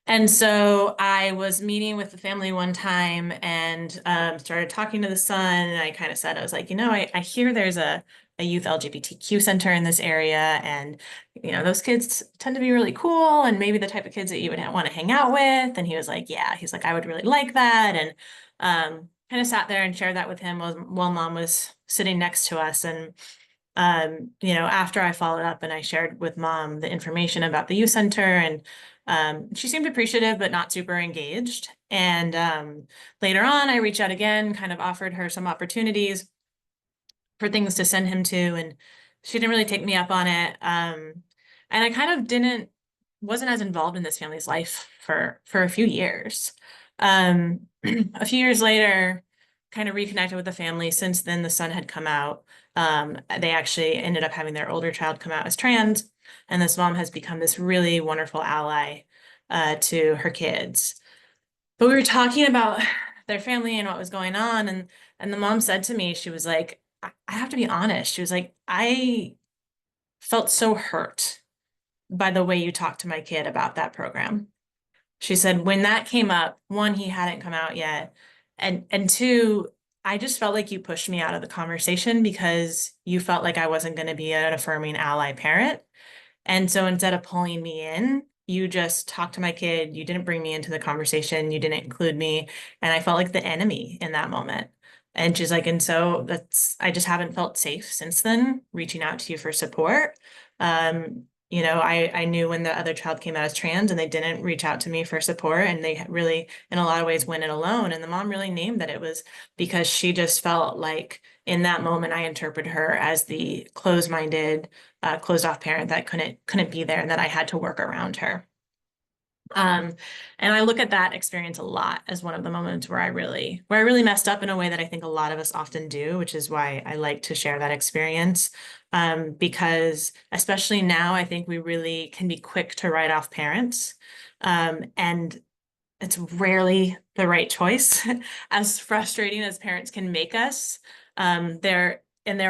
And so I was meeting with the family one time and started talking to the son. And I kind of said, I was like, I hear there's a youth LGBTQ center in this area. And, those kids tend to be really cool and maybe the type of kids that you would want to hang out with. And he was like, yeah, he's like, I would really like that. And kind of sat there and shared that with him while mom was sitting next to us. And after I followed up and I shared with mom the information about the youth center, and she seemed appreciative, but not super engaged. And later on, I reached out again, kind of offered her some opportunities for things to send him to, and she didn't really take me up on it. And I kind of wasn't as involved in this family's life for a few years. A few years later, kind of reconnected with the family. Since then, the son had come out. They actually ended up having their older child come out as trans, and this mom has become this really wonderful ally to her kids. But we were talking about their family and what was going on, and the mom said to me, she was like, I have to be honest. She was like, I felt so hurt by the way you talked to my kid about that program. She said, when that came up, one, he hadn't come out yet. And two, I just felt like you pushed me out of the conversation because you felt like I wasn't going to be an affirming ally parent. And so instead of pulling me in, you just talked to my kid. You didn't bring me into the conversation. You didn't include me. And I felt like the enemy in that moment. And she's like, and so I just haven't felt safe since then, reaching out to you for support. I knew when the other child came out as trans and they didn't reach out to me for support, and they really, in a lot of ways, went it alone. And the mom really named that it was because she just felt like in that moment, I interpreted her as the closed-minded, closed-off parent that couldn't be there, and that I had to work around her. And I look at that experience a lot as one of the moments where I really messed up in a way that I think a lot of us often do, which is why I like to share that experience. Because especially now, I think we really can be quick to write off parents. And it's rarely the right choice, as frustrating as parents can make us. There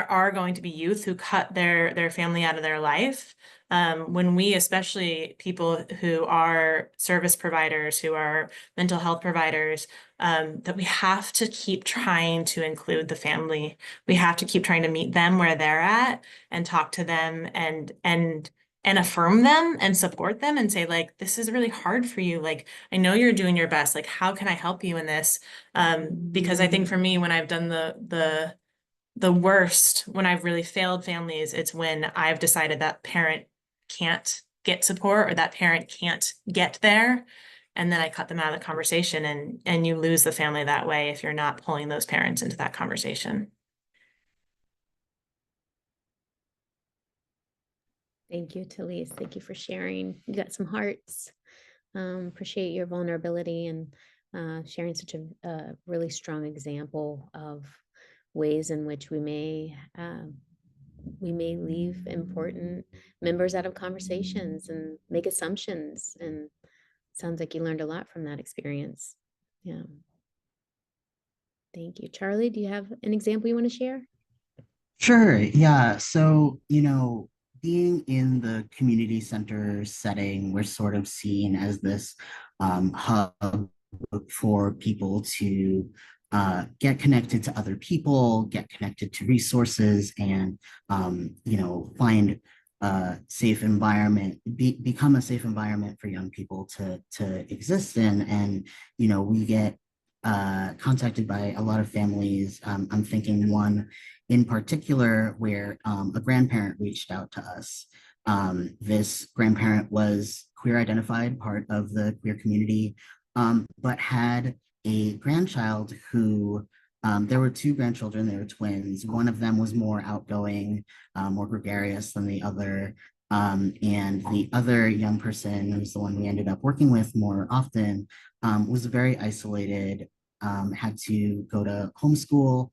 are going to be youth who cut their family out of their life. When we, especially people who are service providers, who are mental health providers, that we have to keep trying to include the family. We have to keep trying to meet them where they're at and talk to them and and affirm them and support them and say, like, this is really hard for you. Like, I know you're doing your best. Like, how can I help you in this? Because I think for me, when I've done the worst, when I've really failed families, it's when I've decided that parent can't get support or that parent can't get there. And then I cut them out of the conversation, and you lose the family that way if you're not pulling those parents into that conversation. Thank you, Talise. Thank you for sharing. You got some hearts. Appreciate your vulnerability and sharing such a really strong example of ways in which we may leave important members out of conversations and make assumptions. And sounds like you learned a lot from that experience. Yeah. Thank you. Charlie, do you have an example you want to share? Sure, yeah. So, being in the community center setting, we're sort of seen as this hub for people to get connected to other people, get connected to resources, and find a safe environment, become a safe environment for young people to exist in. And we get contacted by a lot of families. I'm thinking one in particular where a grandparent reached out to us. This grandparent was queer identified, part of the queer community, but had a grandchild who, there were two grandchildren, they were twins. One of them was more outgoing, more gregarious than the other. And the other young person, who's the one we ended up working with more often, was very isolated, had to go to homeschool,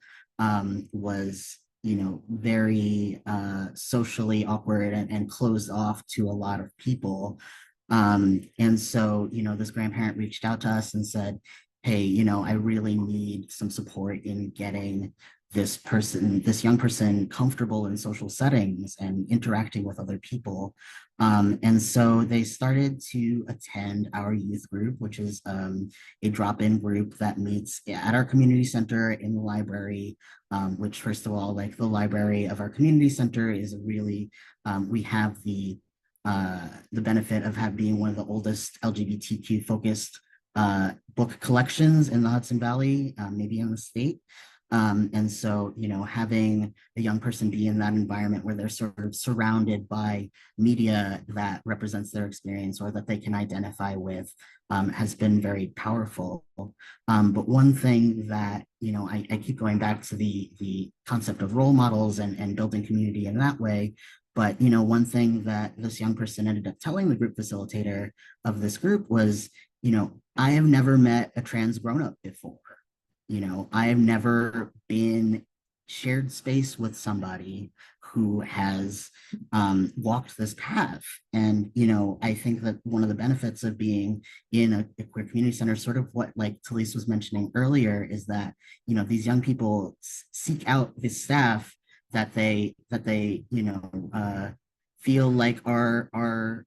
was very socially awkward and closed off to a lot of people. And so this grandparent reached out to us and said, hey, I really need some support in getting this young person comfortable in social settings and interacting with other people. And so they started to attend our youth group, which is a drop-in group that meets at our community center in the library, which, first of all, like, the library of our community center is really, we have the benefit of being one of the oldest LGBTQ focused book collections in the Hudson Valley, maybe in the state. And so, having a young person be in that environment where they're sort of surrounded by media that represents their experience or that they can identify with, has been very powerful. But one thing that, I keep going back to the concept of role models and building community in that way. But, one thing that this young person ended up telling the group facilitator of this group was, I have never met a trans grown-up before. I have never been shared space with somebody who has walked this path. And, I think that one of the benefits of being in a queer community center, sort of what, like, Talise was mentioning earlier, is that, these young people seek out this staff that they feel like are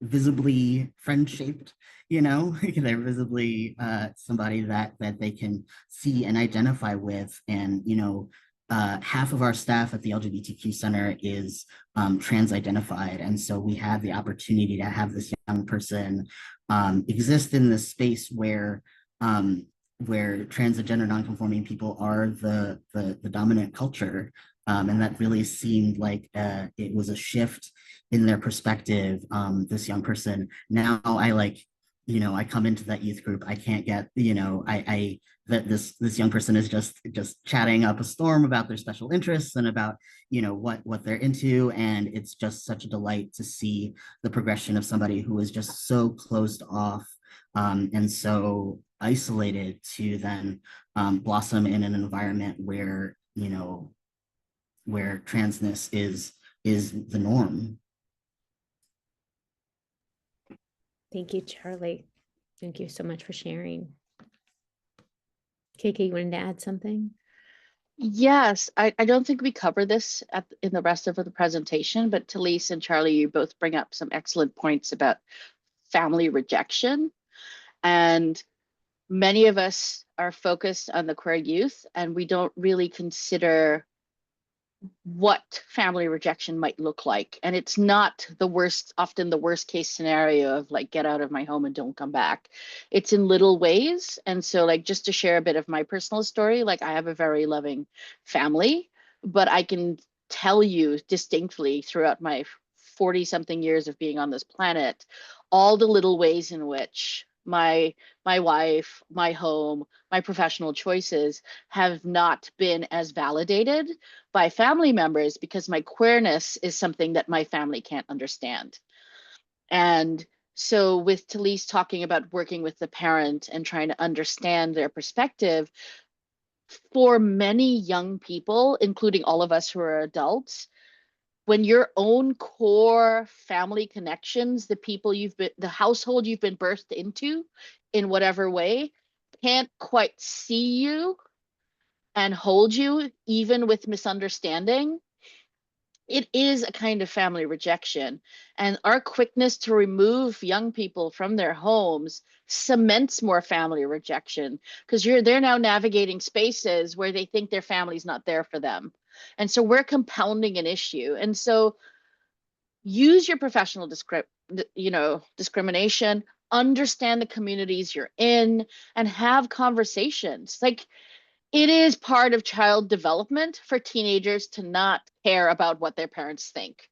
visibly friend-shaped, they're visibly somebody that they can see and identify with. And half of our staff at the LGBTQ Center is trans identified, and so we had the opportunity to have this young person exist in this space where trans and gender nonconforming people are the dominant culture. And that really seemed like it was a shift in their perspective. This young person, now I come into that youth group, I can't get, that this young person is just chatting up a storm about their special interests and about, what they're into. And it's just such a delight to see the progression of somebody who is just so closed off, and so isolated, to then blossom in an environment where, where transness is the norm. Thank you, Charlie. Thank you so much for sharing. KK, you wanted to add something? Yes, I don't think we cover this in the rest of the presentation, but Talise and Charlie, you both bring up some excellent points about family rejection. And many of us are focused on the queer youth, and we don't really consider what family rejection might look like. And it's not the worst, often the worst case scenario of like, get out of my home and don't come back. It's in little ways. And so like, just to share a bit of my personal story, like I have a very loving family, but I can tell you distinctly throughout my 40 something years of being on this planet, all the little ways in which my wife, my home, my professional choices have not been as validated by family members because my queerness is something that my family can't understand. And so with Talise talking about working with the parent and trying to understand their perspective, for many young people, including all of us who are adults, when your own core family connections, the people the household you've been birthed into in whatever way, can't quite see you and hold you, even with misunderstanding, it is a kind of family rejection. And our quickness to remove young people from their homes cements more family rejection because they're now navigating spaces where they think their family's not there for them. And so we're compounding an issue. And so use your professional discrimination, understand the communities you're in, and have conversations. Like, it is part of child development for teenagers to not care about what their parents think.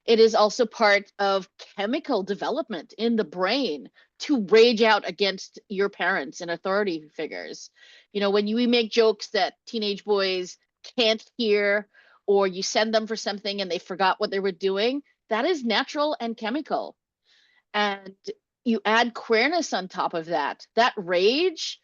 It is also part of chemical development in the brain to rage out against your parents and authority figures. You know, when we make jokes that teenage boys can't hear, or you send them for something and they forgot what they were doing, that is natural and chemical. And you add queerness on top of that, that rage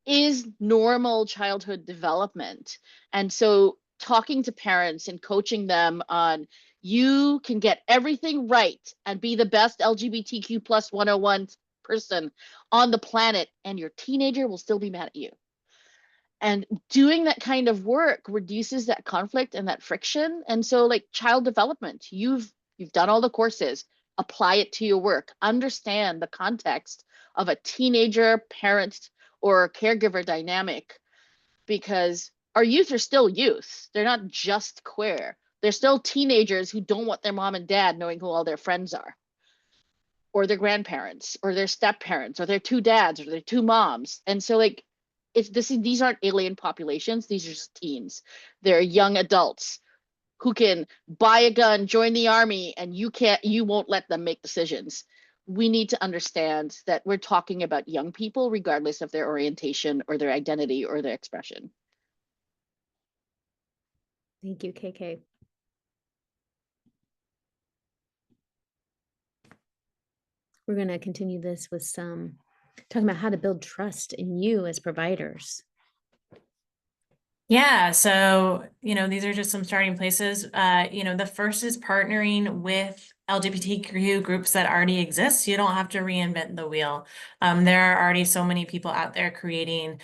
is normal childhood development. And so talking to parents and coaching them on, you can get everything right and be the best LGBTQ plus 101 person on the planet, and your teenager will still be mad at you. And doing that kind of work reduces that conflict and that friction. And so like child development, you've done all the courses, apply it to your work, understand the context of a teenager parent or caregiver dynamic, because our youth are still youth. They're not just queer. They're still teenagers who don't want their mom and dad knowing who all their friends are, or their grandparents, or their step parents, or their two dads, or their two moms. And so like, these aren't alien populations. These are just teens. They're young adults who can buy a gun, join the army, and you won't let them make decisions. We need to understand that we're talking about young people, regardless of their orientation or their identity or their expression. Thank you, KK. We're going to continue this with some talking about how to build trust in you as providers. Yeah, so, these are just some starting places. The first is partnering with LGBTQ groups that already exist. You don't have to reinvent the wheel. There are already so many people out there creating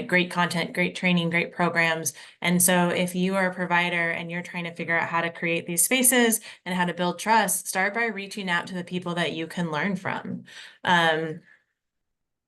great content, great training, great programs. And so if you are a provider and you're trying to figure out how to create these spaces and how to build trust, start by reaching out to the people that you can learn from.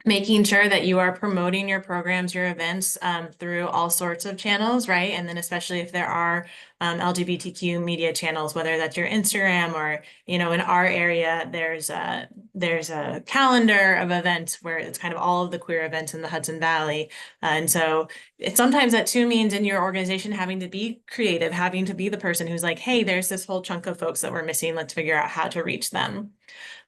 Making sure that you are promoting your programs, your events through all sorts of channels, right? And then especially if there are LGBTQ media channels, whether that's your Instagram or, in our area, there's a calendar of events where it's kind of all of the queer events in the Hudson Valley. And so sometimes that too means in your organization having to be creative, having to be the person who's like, hey, there's this whole chunk of folks that we're missing. Let's figure out how to reach them.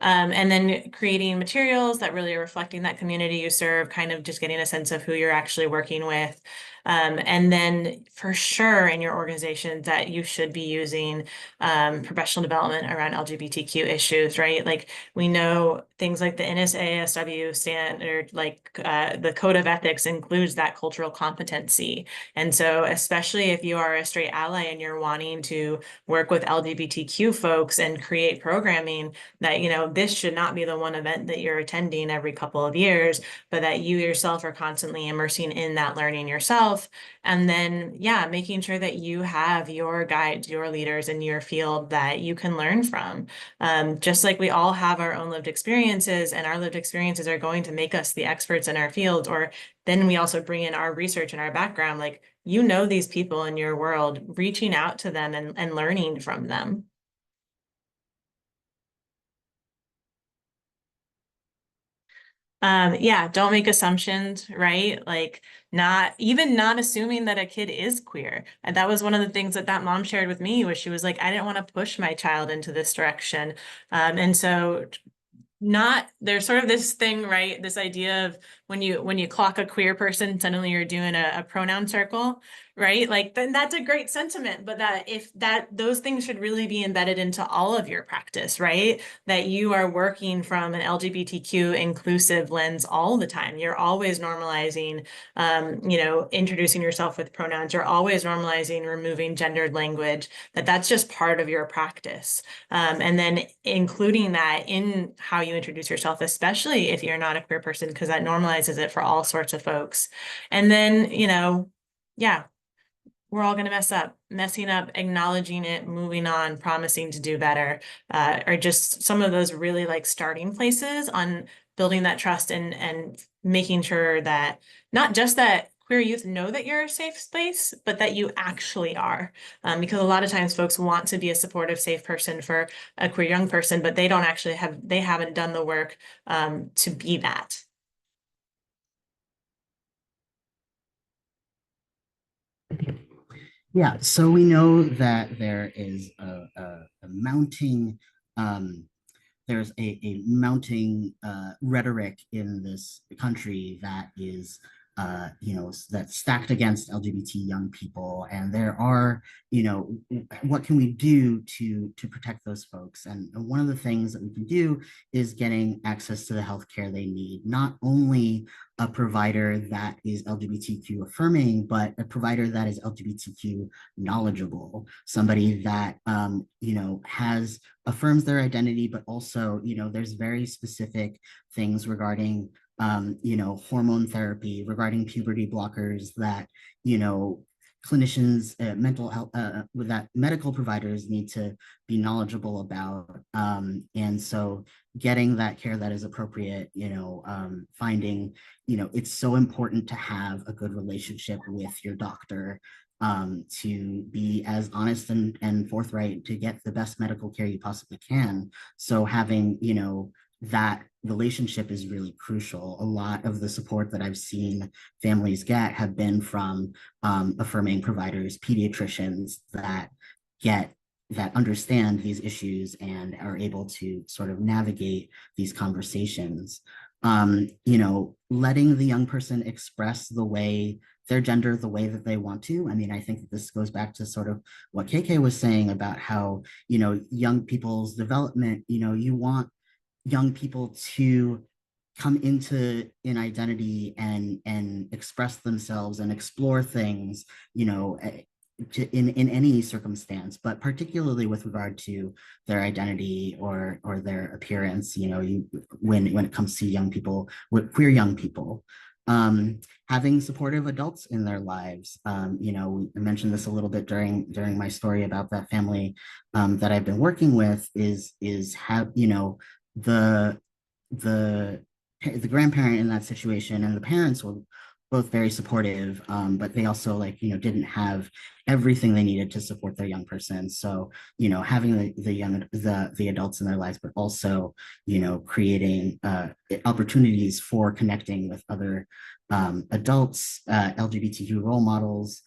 And then creating materials that really are reflecting that community you serve, kind of just getting a sense of who you're actually working with. And then for sure in your organization that you should be using professional development around LGBTQ issues, right? Like we know things like the NSASW standard, like the code of ethics includes that cultural competency. And so especially if you are a straight ally and you're wanting to work with LGBTQ folks and create programming, that, this should not be the one event that you're attending every couple of years, but that you yourself are constantly immersing in that learning yourself. And then, making sure that you have your guides, your leaders in your field that you can learn from. Just like we all have our own lived experiences, and our lived experiences are going to make us the experts in our fields, or then we also bring in our research and our background. Like you know these people in your world, reaching out to them and learning from them. Yeah, don't make assumptions, right? Like not assuming that a kid is queer. And that was one of the things that mom shared with me, was she was like, I didn't want to push my child into this direction. And so there's sort of this thing, right? This idea of when you clock a queer person, suddenly you're doing a pronoun circle, right? Like then that's a great sentiment, but those things should really be embedded into all of your practice, right? That you are working from an LGBTQ inclusive lens all the time. You're always normalizing, introducing yourself with pronouns. You're always normalizing removing gendered language. That's just part of your practice. And then including that in how you introduce yourself, especially if you're not a queer person, because that normalizes it for all sorts of folks. And then, yeah, we're all going to messing up, acknowledging it, moving on, promising to do better, are just some of those really like starting places on building that trust and making sure that not just that queer youth know that you're a safe space, but that you actually are. Because a lot of times folks want to be a supportive, safe person for a queer young person, but they haven't done the work to be that. Yeah, so we know that there is a mounting there's a mounting rhetoric in this country that is that's stacked against LGBT young people, and there are, what can we do to protect those folks? And one of the things that we can do is getting access to the healthcare they need, not only a provider that is LGBTQ affirming, but a provider that is LGBTQ knowledgeable, somebody that has affirms their identity, but also, there's very specific things regarding, hormone therapy, regarding puberty blockers that, clinicians, mental health, that medical providers need to be knowledgeable about. And so getting that care that is appropriate, finding, it's so important to have a good relationship with your doctor, to be as honest and forthright to get the best medical care you possibly can. So having, that relationship is really crucial. A lot of the support that I've seen families get have been from affirming providers, pediatricians that understand these issues and are able to sort of navigate these conversations. Letting the young person express their gender the way that they want to. I mean, I think that this goes back to sort of what KK was saying about how, young people's development, you want young people to come into an identity and express themselves and explore things, in any circumstance, but particularly with regard to their identity or their appearance, when it comes to young people, queer young people. Having supportive adults in their lives. I mentioned this a little bit during my story about that family that I've been working with is have, the the grandparent in that situation and the parents were both very supportive, but they also didn't have everything they needed to support their young person. So having the adults in their lives, but also creating opportunities for connecting with other adults, LGBTQ role models,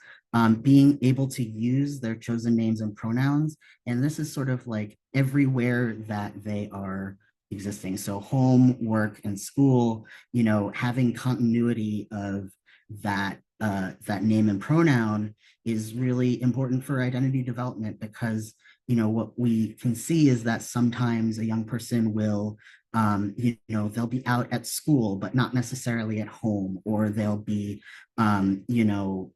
being able to use their chosen names and pronouns. And this is sort of like everywhere that they are existing. So home, work, and school, having continuity of that name and pronoun is really important for identity development, because what we can see is that sometimes a young person will they'll be out at school but not necessarily at home, or they'll be able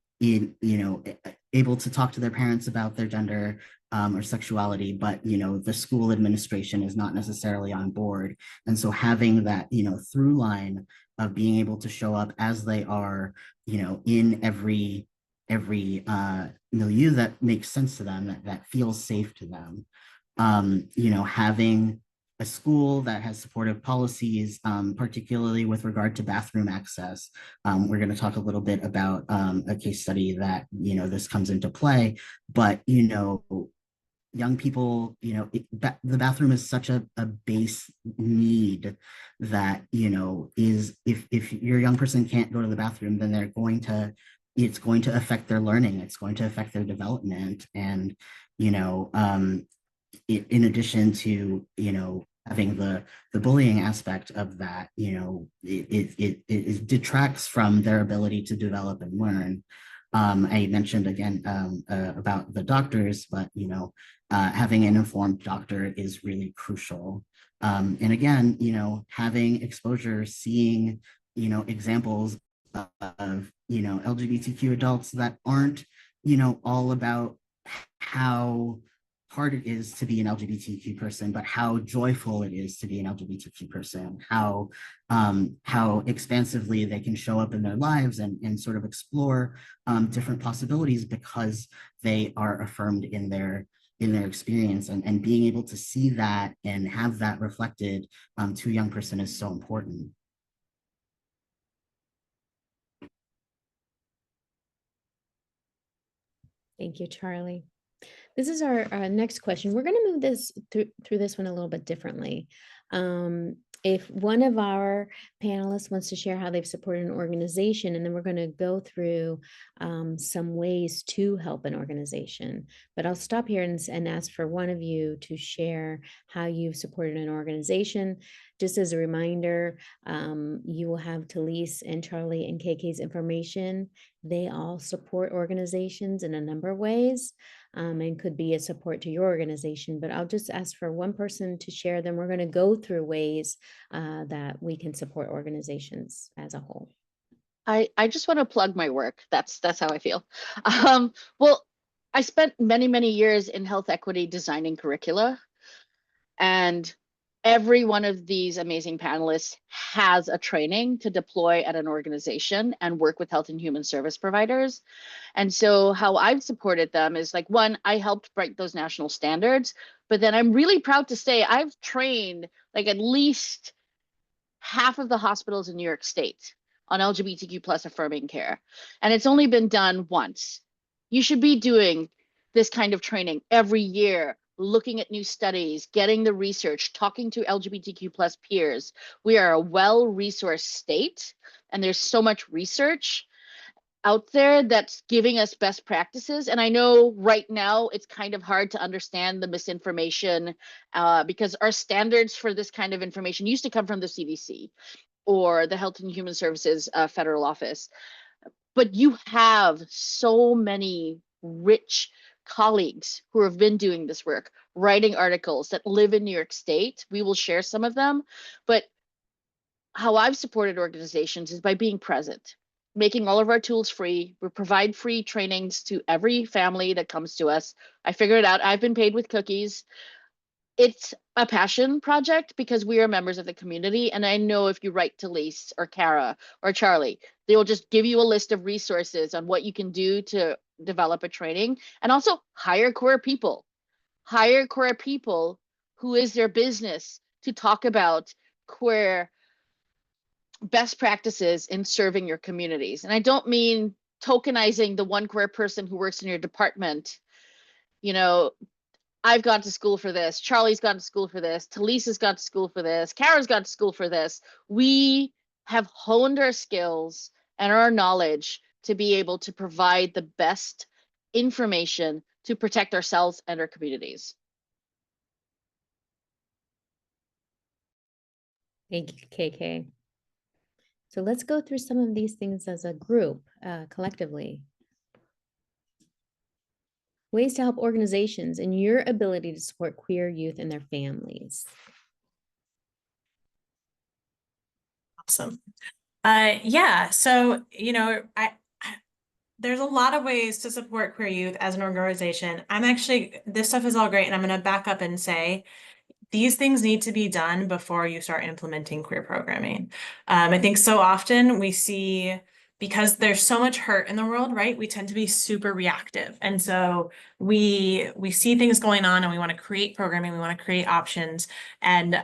to talk to their parents about their gender or sexuality, but the school administration is not necessarily on board. And so having that through line of being able to show up as they are, in every milieu that makes sense to them, that feels safe to them. Having a school that has supportive policies, particularly with regard to bathroom access. We're going to talk a little bit about a case study that, this comes into play, but, young people, the bathroom is such a base need that, is if your young person can't go to the bathroom, then it's going to affect their learning, it's going to affect their development. And, in addition to, having the bullying aspect of that, it detracts from their ability to develop and learn. I mentioned again about the doctors, but having an informed doctor is really crucial. And again, having exposure, seeing examples of LGBTQ adults that aren't all about how hard it is to be an LGBTQ person, but how joyful it is to be an LGBTQ person, how expansively they can show up in their lives and sort of explore different possibilities because they are affirmed in their experience, and being able to see that and have that reflected to a young person is so important. Thank you, Charlie. This is our next question. We're going to move this through this one a little bit differently. If one of our panelists wants to share how they've supported an organization, and then we're going to go through some ways to help an organization. But I'll stop here and ask for one of you to share how you've supported an organization. Just as a reminder, you will have Talise and Charlie and KK's information. They all support organizations in a number of ways. And could be a support to your organization, but I'll just ask for one person to share them. We're going to go through ways that we can support organizations as a whole. I just want to plug my work. That's how I feel. Well, I spent many years in health equity designing curricula, and every one of these amazing panelists has a training to deploy at an organization and work with health and human service providers. And so how I've supported them is like, one, I helped break those national standards, but then I'm really proud to say I've trained like at least half of the hospitals in New York State on LGBTQ plus affirming care. And it's only been done once. You should be doing this kind of training every year, looking at new studies, getting the research, talking to LGBTQ plus peers. We are a well-resourced state, and there's so much research out there that's giving us best practices. And I know right now it's kind of hard to understand the misinformation because our standards for this kind of information used to come from the CDC or the Health and Human Services Federal Office. But you have so many rich colleagues who have been doing this work, writing articles that live in New York State. We will share some of them. But how I've supported organizations is by being present, making all of our tools free. We provide free trainings to every family that comes to us. I figured it out. I've been paid with cookies. It's a passion project because we are members of the community. And I know if you write to Lise or Kara or Charlie, they will just give you a list of resources on what you can do to develop a training. And also hire queer people. Hire queer people who is their business to talk about queer best practices in serving your communities. And I don't mean tokenizing the one queer person who works in your department. I've gone to school for this. Charlie's gone to school for this. Talisa's gone to school for this. Kara's gone to school for this. We have honed our skills and our knowledge to be able to provide the best information to protect ourselves and our communities. Thank you, KK. So let's go through some of these things as a group, collectively. Ways to help organizations and your ability to support queer youth and their families. Awesome. Yeah, so, there's a lot of ways to support queer youth as an organization. This stuff is all great, and I'm going to back up and say, these things need to be done before you start implementing queer programming. I think so often we see because there's so much hurt in the world, right? We tend to be super reactive. And so we see things going on and we want to create programming, we want to create options and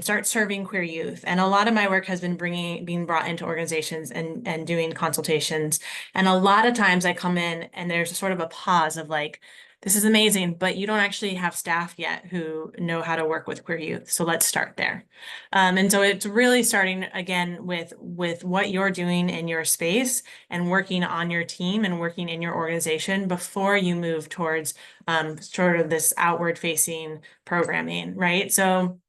start serving queer youth. And a lot of my work has been being brought into organizations and doing consultations. And a lot of times I come in and there's sort of a pause of like, this is amazing, but you don't actually have staff yet who know how to work with queer youth. So let's start there. And so it's really starting again with what you're doing in your space and working on your team and working in your organization before you move towards sort of this outward facing programming, right? So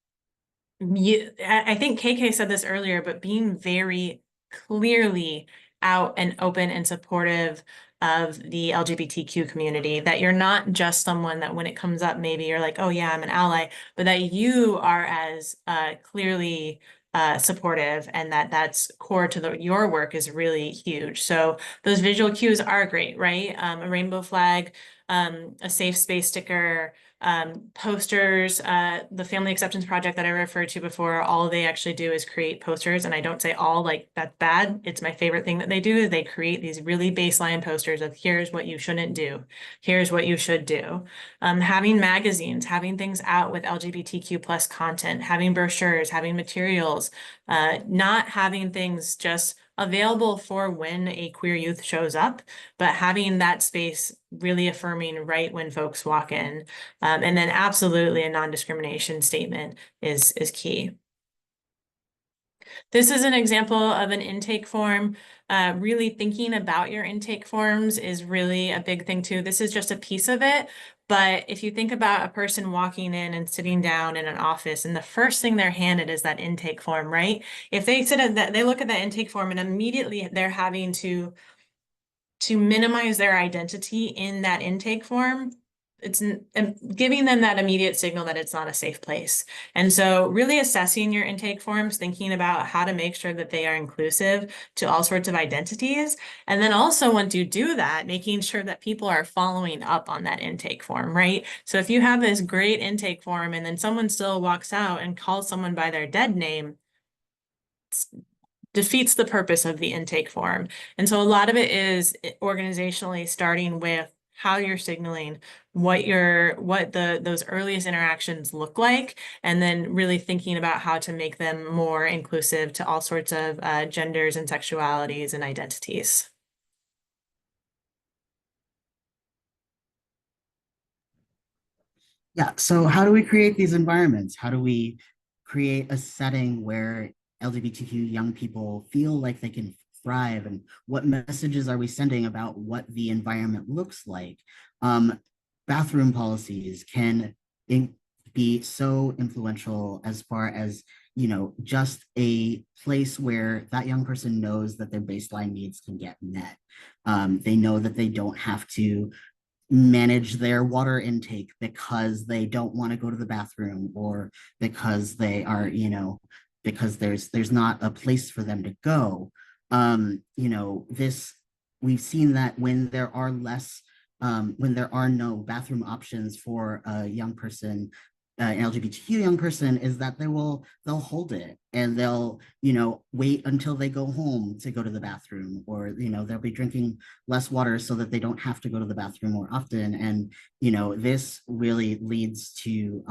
I think KK said this earlier, but being very clearly out and open and supportive of the LGBTQ community, that you're not just someone that when it comes up, maybe you're like, oh yeah, I'm an ally, but that you are as clearly supportive and that's core to your work is really huge. So those visual cues are great, right? A rainbow flag, a safe space sticker, posters, the Family Acceptance Project that I referred to before, all they actually do is create posters. And I don't say all like that's bad. It's my favorite thing that they do is they create these really baseline posters of here's what you shouldn't do. Here's what you should do. Having magazines, having things out with LGBTQ plus content, having brochures, having materials, not having things just available for when a queer youth shows up, but having that space really affirming right when folks walk in. And then absolutely a non-discrimination statement is key. This is an example of an intake form. Really thinking about your intake forms is really a big thing too. This is just a piece of it. But if you think about a person walking in and sitting down in an office and the first thing they're handed is that intake form, right? If they sit at that, they look at that intake form and immediately they're having to minimize their identity in that intake form, it's giving them that immediate signal that it's not a safe place. And so really assessing your intake forms, thinking about how to make sure that they are inclusive to all sorts of identities. And then also once you do that, making sure that people are following up on that intake form, right? So if you have this great intake form and then someone still walks out and calls someone by their dead name, defeats the purpose of the intake form. And so a lot of it is organizationally starting with how you're signaling what those earliest interactions look like, and then really thinking about how to make them more inclusive to all sorts of genders and sexualities and identities. Yeah, so how do we create these environments? How do we create a setting where LGBTQ young people feel like they can thrive? And what messages are we sending about what the environment looks like? Bathroom policies can be so influential as far as, you know, just a place where that young person knows that their baseline needs can get met. They know that they don't have to manage their water intake because they don't want to go to the bathroom, or because they are, you know, because there's not a place for them to go. You know, this, we've seen that when there are when there are no bathroom options for a young person, an LGBTQ young person, is that they'll hold it and they'll, you know, wait until they go home to go to the bathroom, or, you know, they'll be drinking less water so that they don't have to go to the bathroom more often. And, you know, this really leads to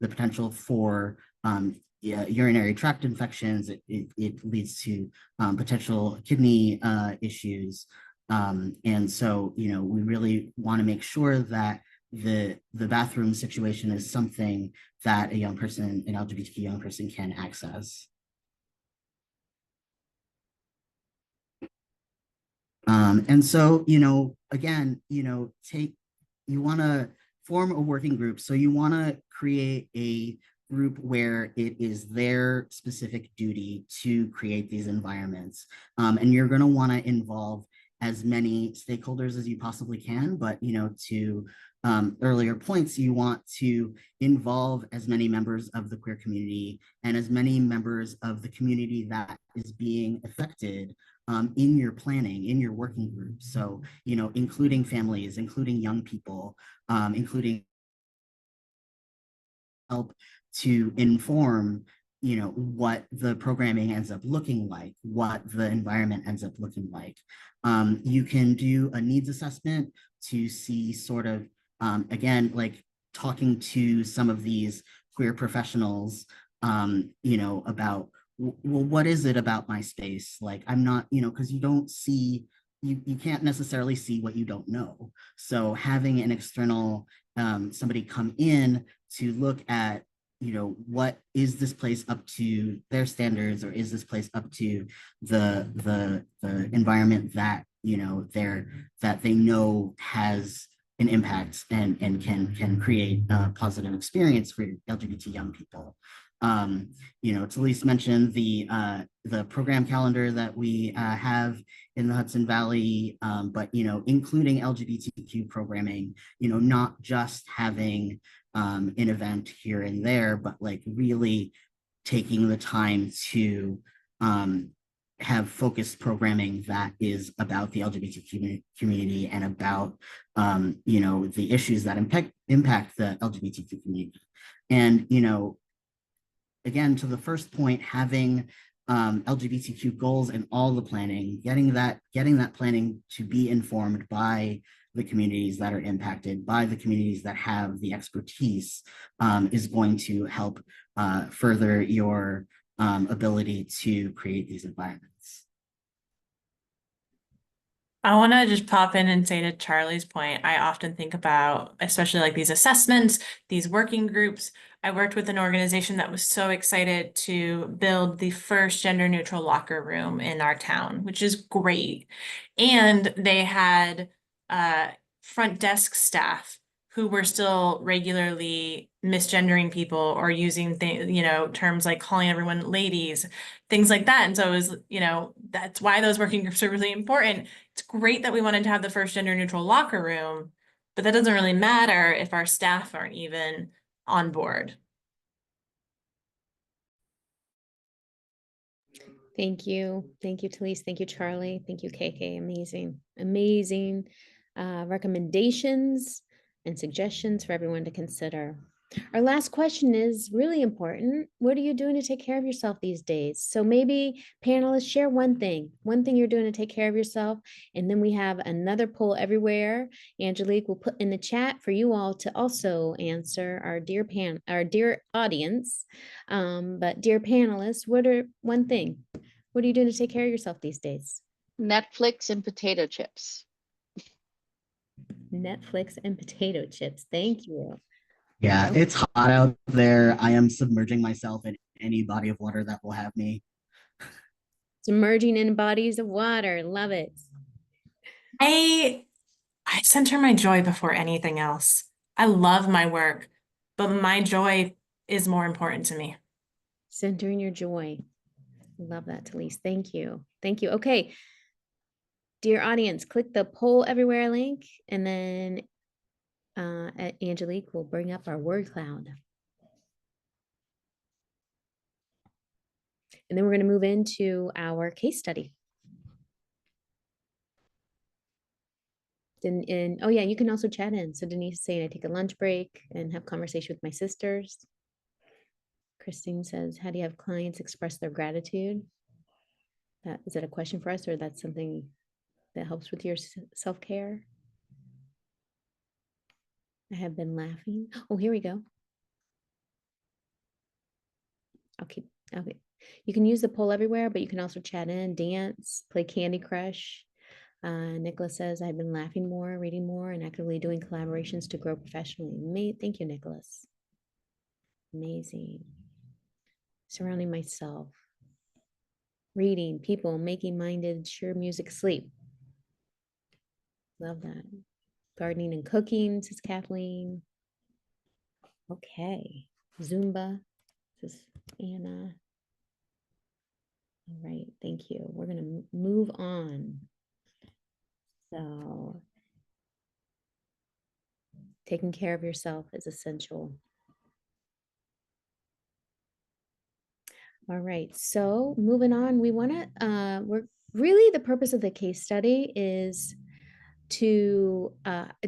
the potential for urinary tract infections. It leads to potential kidney issues. And so, you know, we really want to make sure that the bathroom situation is something that a young person, an LGBTQ young person, can access. And so, you know, again, you know, you want to form a working group. So you want to create a group where it is their specific duty to create these environments. And you're going to want to involve as many stakeholders as you possibly can, but, you know, to earlier points, you want to involve as many members of the queer community and as many members of the community that is being affected in your planning, in your working group. So, you know, including families, including young people, including help to inform what the programming ends up looking like, what the environment ends up looking like. You can do a needs assessment to see sort of, again, like talking to some of these queer professionals, about, well, what is it about my space? Like, I'm not, because you don't see, you can't necessarily see what you don't know. So having an external, somebody come in to look at, what is this place up to their standards, or is this place up to the environment that, that they know has an impact and can create a positive experience for LGBT young people. Talise mentioned the program calendar that we have in the Hudson Valley, but including LGBTQ programming, not just having an event here and there, but like really taking the time to have focused programming that is about the LGBT community and about the issues that impact the LGBTQ community. And again, to the first point, having LGBTQ goals in all the planning, getting that planning to be informed by the communities that are impacted, by the communities that have the expertise, is going to help further your ability to create these environments. I want to just pop in and say to Charlie's point, I often think about, especially like these assessments, these working groups. I worked with an organization that was so excited to build the first gender neutral locker room in our town, which is great. And they had front desk staff who were still regularly misgendering people or using terms like calling everyone ladies, things like that. And so it was, that's why those working groups are really important. It's great that we wanted to have the first gender neutral locker room, but that doesn't really matter if our staff aren't even on board. Thank you. Thank you, Talise. Thank you, Charlie. Thank you, KK. Amazing, amazing recommendations and suggestions for everyone to consider. Our last question is really important. What are you doing to take care of yourself these days? So maybe panelists share one thing you're doing to take care of yourself. And then we have another poll everywhere. Angelique will put in the chat for you all to also answer, our dear audience. But dear panelists, what are you doing to take care of yourself these days? Netflix and potato chips. Netflix and potato chips. Thank you. Yeah, it's hot out there. I am submerging myself in any body of water that will have me. Submerging in bodies of water. Love it. I center my joy before anything else. I love my work, but my joy is more important to me. Centering your joy. Love that, Talise. Thank you. Thank you. Okay. Dear audience, click the poll everywhere link, and then Angelique will bring up our word cloud. And then we're going to move into our case study. And oh yeah, you can also chat in. So Denise is saying I take a lunch break and have conversation with my sisters. Christine says, how do you have clients express their gratitude? Is that a question for us, or that's something that helps with your self-care? I have been laughing. Oh, here we go. Okay. You can use the poll everywhere, but you can also chat in, dance, play Candy Crush. Nicholas says, I've been laughing more, reading more, and actively doing collaborations to grow professionally. Thank you, Nicholas. Amazing. Surrounding myself. Reading, people, making minded, sure music, sleep. Love that. Gardening and cooking, says Kathleen. Okay. Zumba, says Anna. All right, thank you. We're going to move on. So, taking care of yourself is essential. All right, so moving on, we're really, the purpose of the case study is to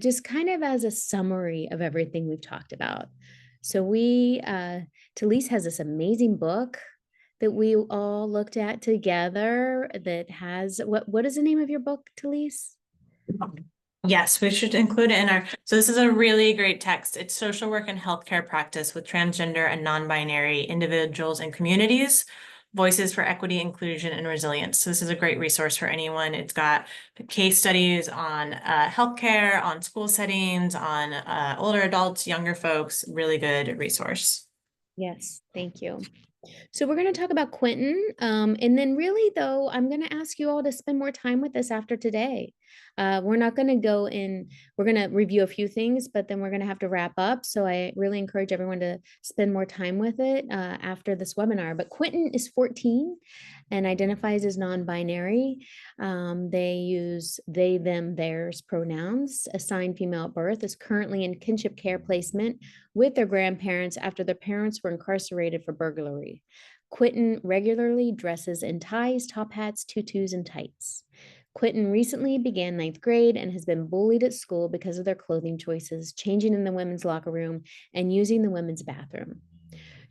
just kind of as a summary of everything we've talked about. So Talise has this amazing book that we all looked at together that has, what is the name of your book, Talise? Yes, we should include it in our, so this is a really great text. It's Social Work and Healthcare Practice with Transgender and Non-Binary Individuals and Communities, Voices for Equity, Inclusion, and Resilience. So this is a great resource for anyone. It's got case studies on healthcare, on school settings, on older adults, younger folks, really good resource. Yes, thank you. So we're going to talk about Quentin. And then really though, I'm going to ask you all to spend more time with us after today. We're not going to go in, we're going to review a few things, but then we're going to have to wrap up. So I really encourage everyone to spend more time with it after this webinar. But Quentin is 14 and identifies as non-binary. They use they, them, theirs pronouns, assigned female at birth, is currently in kinship care placement with their grandparents after their parents were incarcerated for burglary. Quentin regularly dresses in ties, top hats, tutus, and tights. Quentin recently began 9th grade and has been bullied at school because of their clothing choices, changing in the women's locker room, and using the women's bathroom.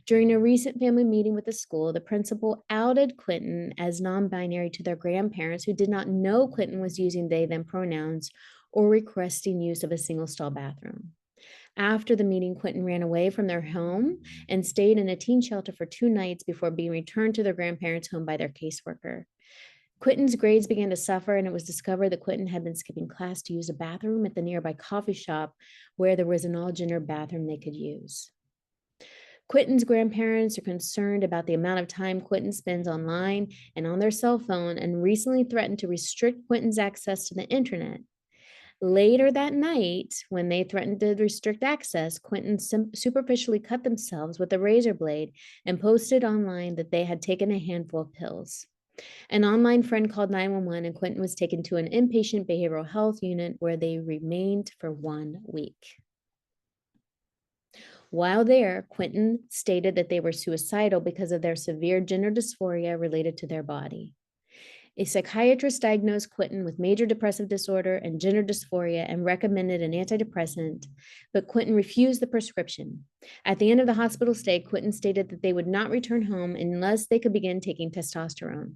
During a recent family meeting with the school, the principal outed Quentin as non-binary to their grandparents who did not know Quentin was using they, them pronouns or requesting use of a single stall bathroom. After the meeting, Quentin ran away from their home and stayed in a teen shelter for 2 nights before being returned to their grandparents' home by their caseworker. Quentin's grades began to suffer, and it was discovered that Quentin had been skipping class to use a bathroom at the nearby coffee shop where there was an all-gender bathroom they could use. Quentin's grandparents are concerned about the amount of time Quentin spends online and on their cell phone and recently threatened to restrict Quentin's access to the internet. Later that night, when they threatened to restrict access, Quentin superficially cut themselves with a razor blade and posted online that they had taken a handful of pills. An online friend called 911 and Quentin was taken to an inpatient behavioral health unit where they remained for 1 week. While there, Quentin stated that they were suicidal because of their severe gender dysphoria related to their body. A psychiatrist diagnosed Quentin with major depressive disorder and gender dysphoria and recommended an antidepressant, but Quentin refused the prescription. At the end of the hospital stay, Quentin stated that they would not return home unless they could begin taking testosterone.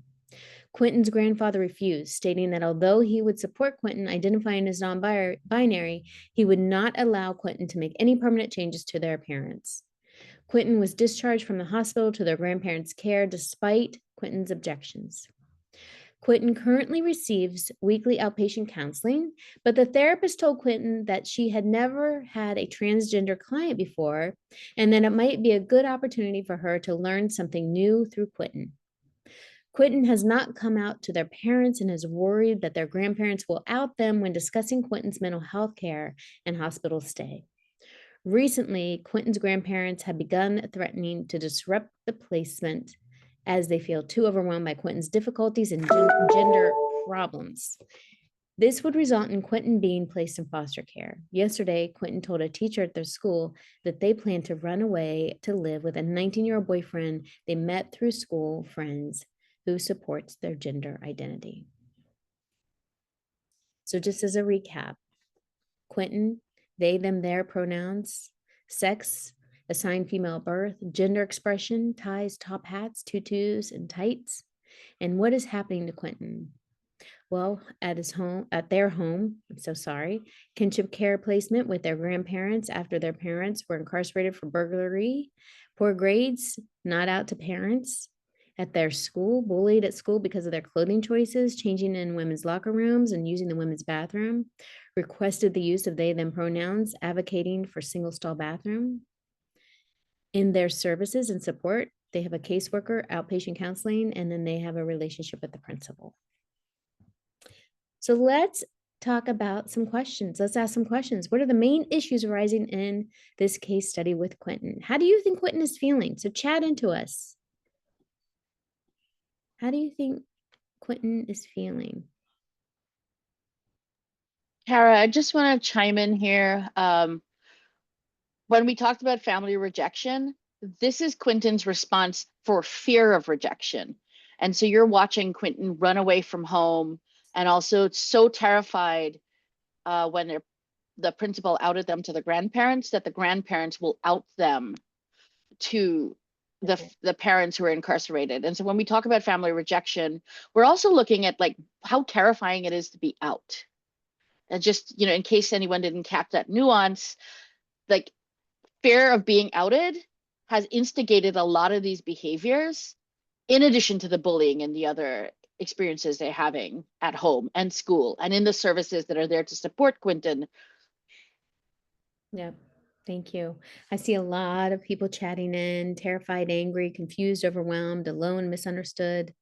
Quentin's grandfather refused, stating that although he would support Quentin identifying as non-binary, he would not allow Quentin to make any permanent changes to their appearance. Quentin was discharged from the hospital to their grandparents' care despite Quentin's objections. Quentin currently receives weekly outpatient counseling, but the therapist told Quentin that she had never had a transgender client before and that it might be a good opportunity for her to learn something new through Quentin. Quentin has not come out to their parents and is worried that their grandparents will out them when discussing Quentin's mental health care and hospital stay. Recently, Quentin's grandparents have begun threatening to disrupt the placement as they feel too overwhelmed by Quentin's difficulties and gender problems. This would result in Quentin being placed in foster care. Yesterday, Quentin told a teacher at their school that they plan to run away to live with a 19-year-old boyfriend they met through school friends who supports their gender identity. So just as a recap, Quentin, they, them, their pronouns, sex, assigned female birth, gender expression, ties, top hats, tutus, and tights. And what is happening to Quentin? Well, at their home, I'm so sorry, kinship care placement with their grandparents after their parents were incarcerated for burglary, poor grades, not out to parents. At their school, bullied at school because of their clothing choices, changing in women's locker rooms and using the women's bathroom, requested the use of they, them pronouns, advocating for single stall bathroom. In their services and support, they have a caseworker, outpatient counseling, and then they have a relationship with the principal. So let's talk about some questions. Let's ask some questions. What are the main issues arising in this case study with Quentin? How do you think Quentin is feeling? So chat into us. How do you think Quentin is feeling? Kara, I just want to chime in here. When we talked about family rejection, this is Quentin's response for fear of rejection. And so you're watching Quentin run away from home and also so terrified when their the principal outed them to the grandparents, that the grandparents will out them to the parents who are incarcerated. And so when we talk about family rejection, we're also looking at like how terrifying it is to be out. And just, you know, in case anyone didn't catch that nuance, like fear of being outed has instigated a lot of these behaviors, in addition to the bullying and the other experiences they're having at home and school and in the services that are there to support Quentin. Yep. Thank you. I see a lot of people chatting in, terrified, angry, confused, overwhelmed, alone, misunderstood,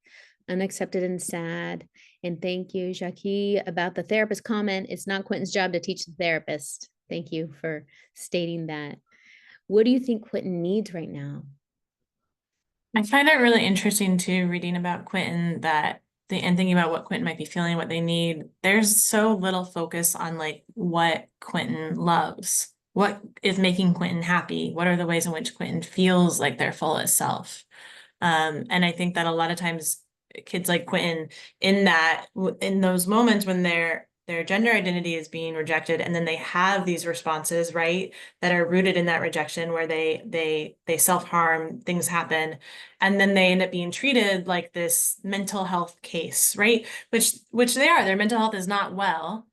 unaccepted, and sad. And thank you, Jackie, about the therapist comment. It's not Quentin's job to teach the therapist. Thank you for stating that. What do you think Quentin needs right now? I find it really interesting too, reading about Quentin, and thinking about what Quentin might be feeling, what they need. There's so little focus on like what Quentin loves, what is making Quentin happy, what are the ways in which Quentin feels like their fullest self. And I think that a lot of times kids like Quentin, in those moments when their gender identity is being rejected, and then they have these responses, right, that are rooted in that rejection, where they self-harm, things happen, and then they end up being treated like this mental health case, right? Which they are. Their mental health is not well.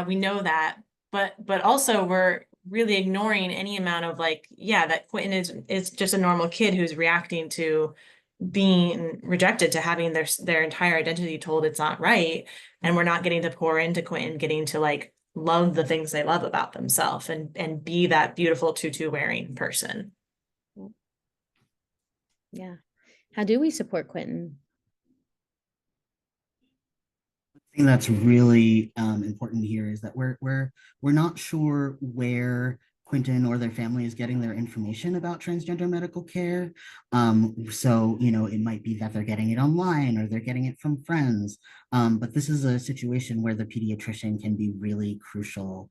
We know that, but also we're really ignoring any amount of like, yeah, that Quentin is just a normal kid who's reacting to being rejected, to having their entire identity told it's not right. And we're not getting to pour into Quentin, getting to like love the things they love about themselves and be that beautiful tutu wearing person. Yeah. How do we support Quentin? Thing that's really important here is that we're not sure where Quentin or their family is getting their information about transgender medical care. So, you know, it might be that they're getting it online or they're getting it from friends. But this is a situation where the pediatrician can be really crucial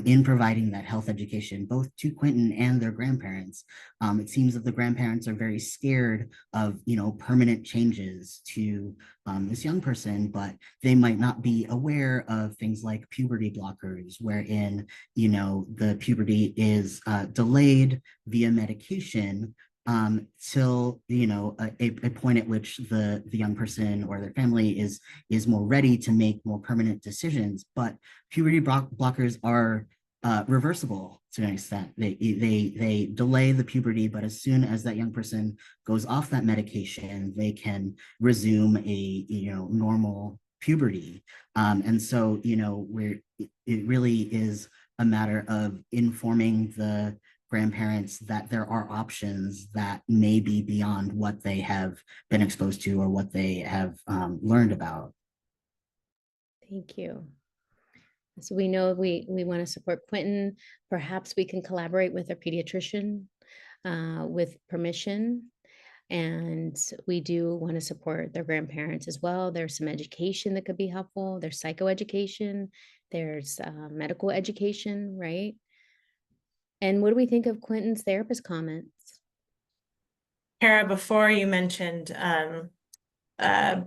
in providing that health education, both to Quentin and their grandparents. It seems that the grandparents are very scared of, you know, permanent changes to this young person, but they might not be aware of things like puberty blockers, wherein, you know, the puberty is delayed via medication till, you know, a point at which the young person or their family is more ready to make more permanent decisions. But puberty blockers are reversible to an extent. They delay the puberty, but as soon as that young person goes off that medication, they can resume a, you know, normal puberty. And so, you know, it really is a matter of informing the grandparents that there are options that may be beyond what they have been exposed to or what they have learned about. Thank you. So we know we want to support Quentin. Perhaps we can collaborate with a pediatrician with permission. And we do want to support their grandparents as well. There's some education that could be helpful. There's psychoeducation. There's medical education, right? And what do we think of Quentin's therapist comments? Kara, before you mentioned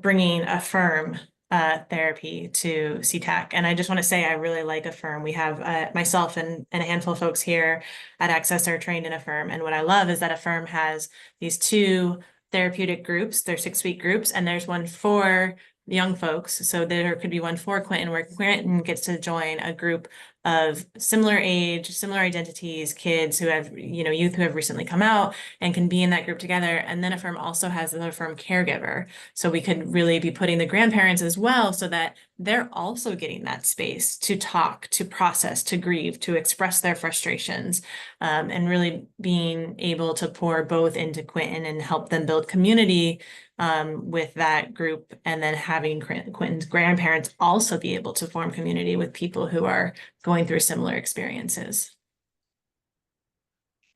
bringing affirm therapy to CTAC. And I just want to say I really like affirm. We have myself and a handful of folks here at Access are trained in affirm. And what I love is that affirm has these 2 therapeutic groups. They're 6-week groups, and there's one for young folks. So there could be one for Quentin, where Quentin gets to join a group of similar age, similar identities, kids who have, you know, youth who have recently come out and can be in that group together. And then affirm also has an affirm caregiver. So we could really be putting the grandparents as well, so that they're also getting that space to talk, to process, to grieve, to express their frustrations, and really being able to pour both into Quentin and help them build community with that group, and then having Quentin's grandparents also be able to form community with people who are going through similar experiences.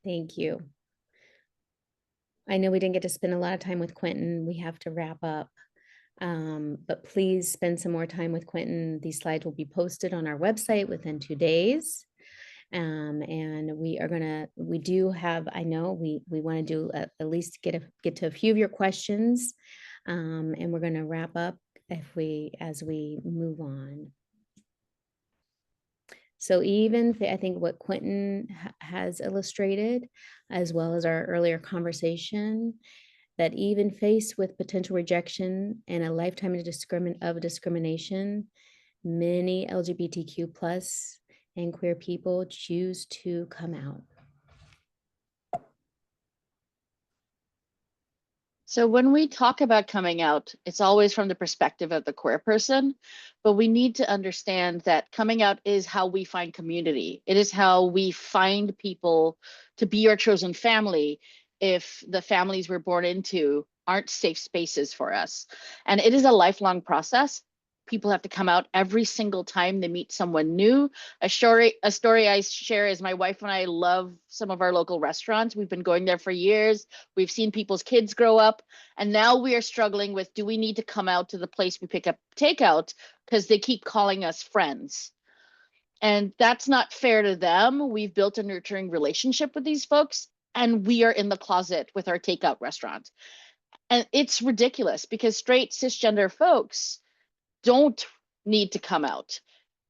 Thank you. I know we didn't get to spend a lot of time with Quentin. We have to wrap up. But please spend some more time with Quentin. These slides will be posted on our website within 2 days. And we do have, I know we want to do at least get to a few of your questions. And we're going to wrap up as we move on. So even I think what Quentin has illustrated, as well as our earlier conversation, that even faced with potential rejection and a lifetime of discrimination, many LGBTQ plus and queer people choose to come out. So when we talk about coming out, it's always from the perspective of the queer person, but we need to understand that coming out is how we find community. It is how we find people to be our chosen family if the families we're born into aren't safe spaces for us. And it is a lifelong process. People have to come out every single time they meet someone new. A story I share is my wife and I love some of our local restaurants. We've been going there for years. We've seen people's kids grow up. And now we are struggling with, do we need to come out to the place we pick up takeout because they keep calling us friends? And that's not fair to them. We've built a nurturing relationship with these folks, and we are in the closet with our takeout restaurant. And it's ridiculous because straight cisgender folks don't need to come out.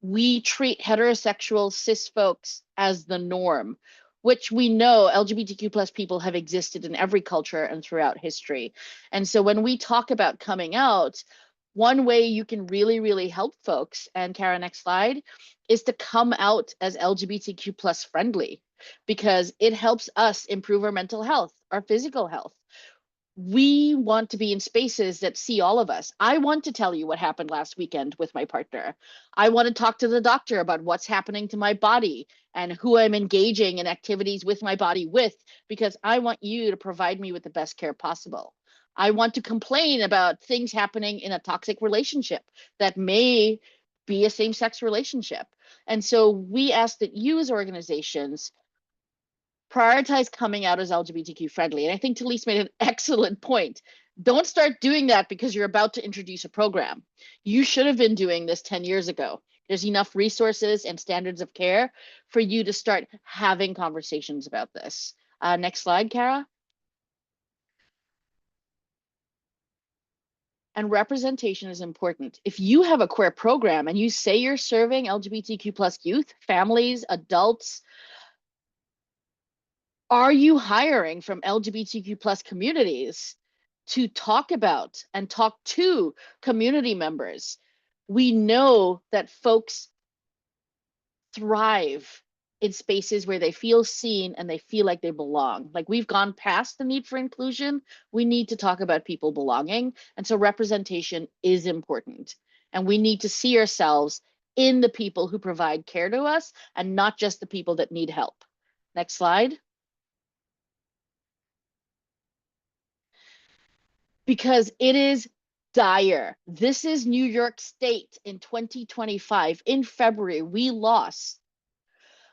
We treat heterosexual cis folks as the norm, which we know LGBTQ plus people have existed in every culture and throughout history. And so when we talk about coming out, one way you can really, really help folks, and Kara, next slide, is to come out as LGBTQ plus friendly, because it helps us improve our mental health, our physical health. We want to be in spaces that see all of us. I want to tell you what happened last weekend with my partner. I want to talk to the doctor about what's happening to my body and who I'm engaging in activities with my body with, because I want you to provide me with the best care possible. I want to complain about things happening in a toxic relationship that may be a same-sex relationship. And so we ask that you as organizations prioritize coming out as LGBTQ friendly. And I think Talise made an excellent point. Don't start doing that because you're about to introduce a program. You should have been doing this 10 years ago. There's enough resources and standards of care for you to start having conversations about this. Next slide, Kara. And representation is important. If you have a queer program and you say you're serving LGBTQ plus youth, families, adults, are you hiring from LGBTQ plus communities to talk about and talk to community members? We know that folks thrive in spaces where they feel seen and they feel like they belong. Like, we've gone past the need for inclusion. We need to talk about people belonging. And so representation is important. And we need to see ourselves in the people who provide care to us and not just the people that need help. Next slide. Because it is dire. This is New York State in 2025. In February, we lost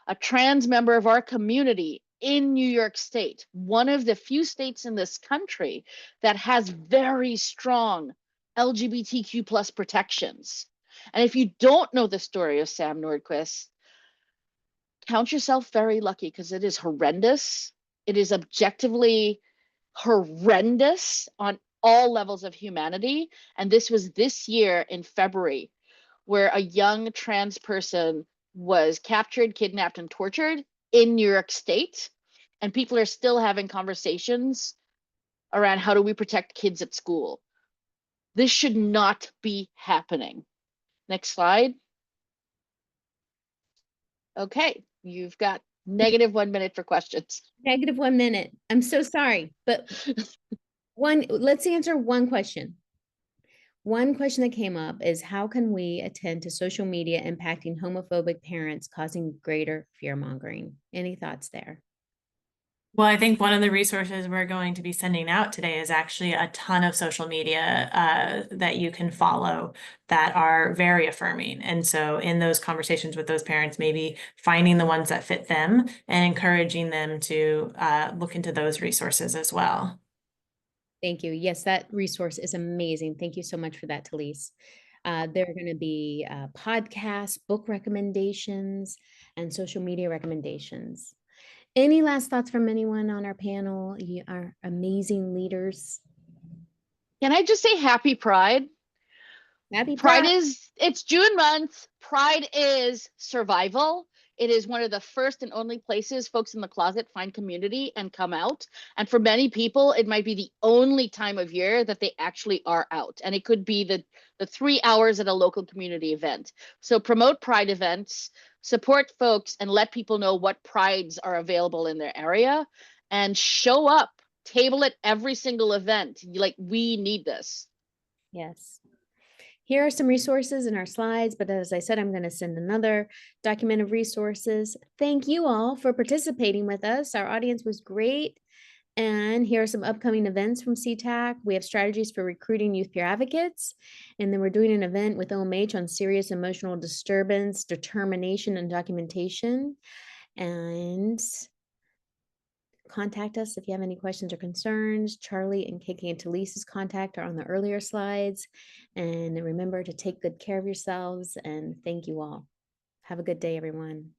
a trans member of our community in New York State, one of the few states in this country that has very strong LGBTQ plus protections. And if you don't know the story of Sam Nordquist, count yourself very lucky, because it is horrendous. It is objectively horrendous on all levels of humanity. And this was this year in February, where a young trans person was captured, kidnapped, and tortured in New York State. And people are still having conversations around, how do we protect kids at school? This should not be happening. Next slide. Okay, you've got -1 minute for questions. -1 minute. I'm so sorry, but let's answer one question. One question that came up is, how can we attend to social media impacting homophobic parents, causing greater fear mongering? Any thoughts there? Well, I think one of the resources we're going to be sending out today is actually a ton of social media that you can follow that are very affirming. And so in those conversations with those parents, maybe finding the ones that fit them and encouraging them to look into those resources as well. Thank you. Yes, that resource is amazing. Thank you so much for that, Talise. There are going to be podcasts, book recommendations, and social media recommendations. Any last thoughts from anyone on our panel? You are amazing leaders. Can I just say happy Pride? Happy Pride is, it's June month. Pride is survival. it is one of the first and only places folks in the closet find community and come out. And for many people, it might be the only time of year that they actually are out. And it could be the 3 hours at a local community event. So promote Pride events, support folks, and let people know what prides are available in their area, and show up, table at every single event. Like, we need this. Yes. Here are some resources in our slides, but as I said, I'm going to send another document of resources. Thank you all for participating with us. Our audience was great. And here are some upcoming events from CTAC. We have strategies for recruiting youth peer advocates. And then we're doing an event with OMH on serious emotional disturbance, determination, and documentation. And contact us if you have any questions or concerns. Charlie and KK and Talisa's contact are on the earlier slides. And remember to take good care of yourselves, and thank you all. Have a good day, everyone.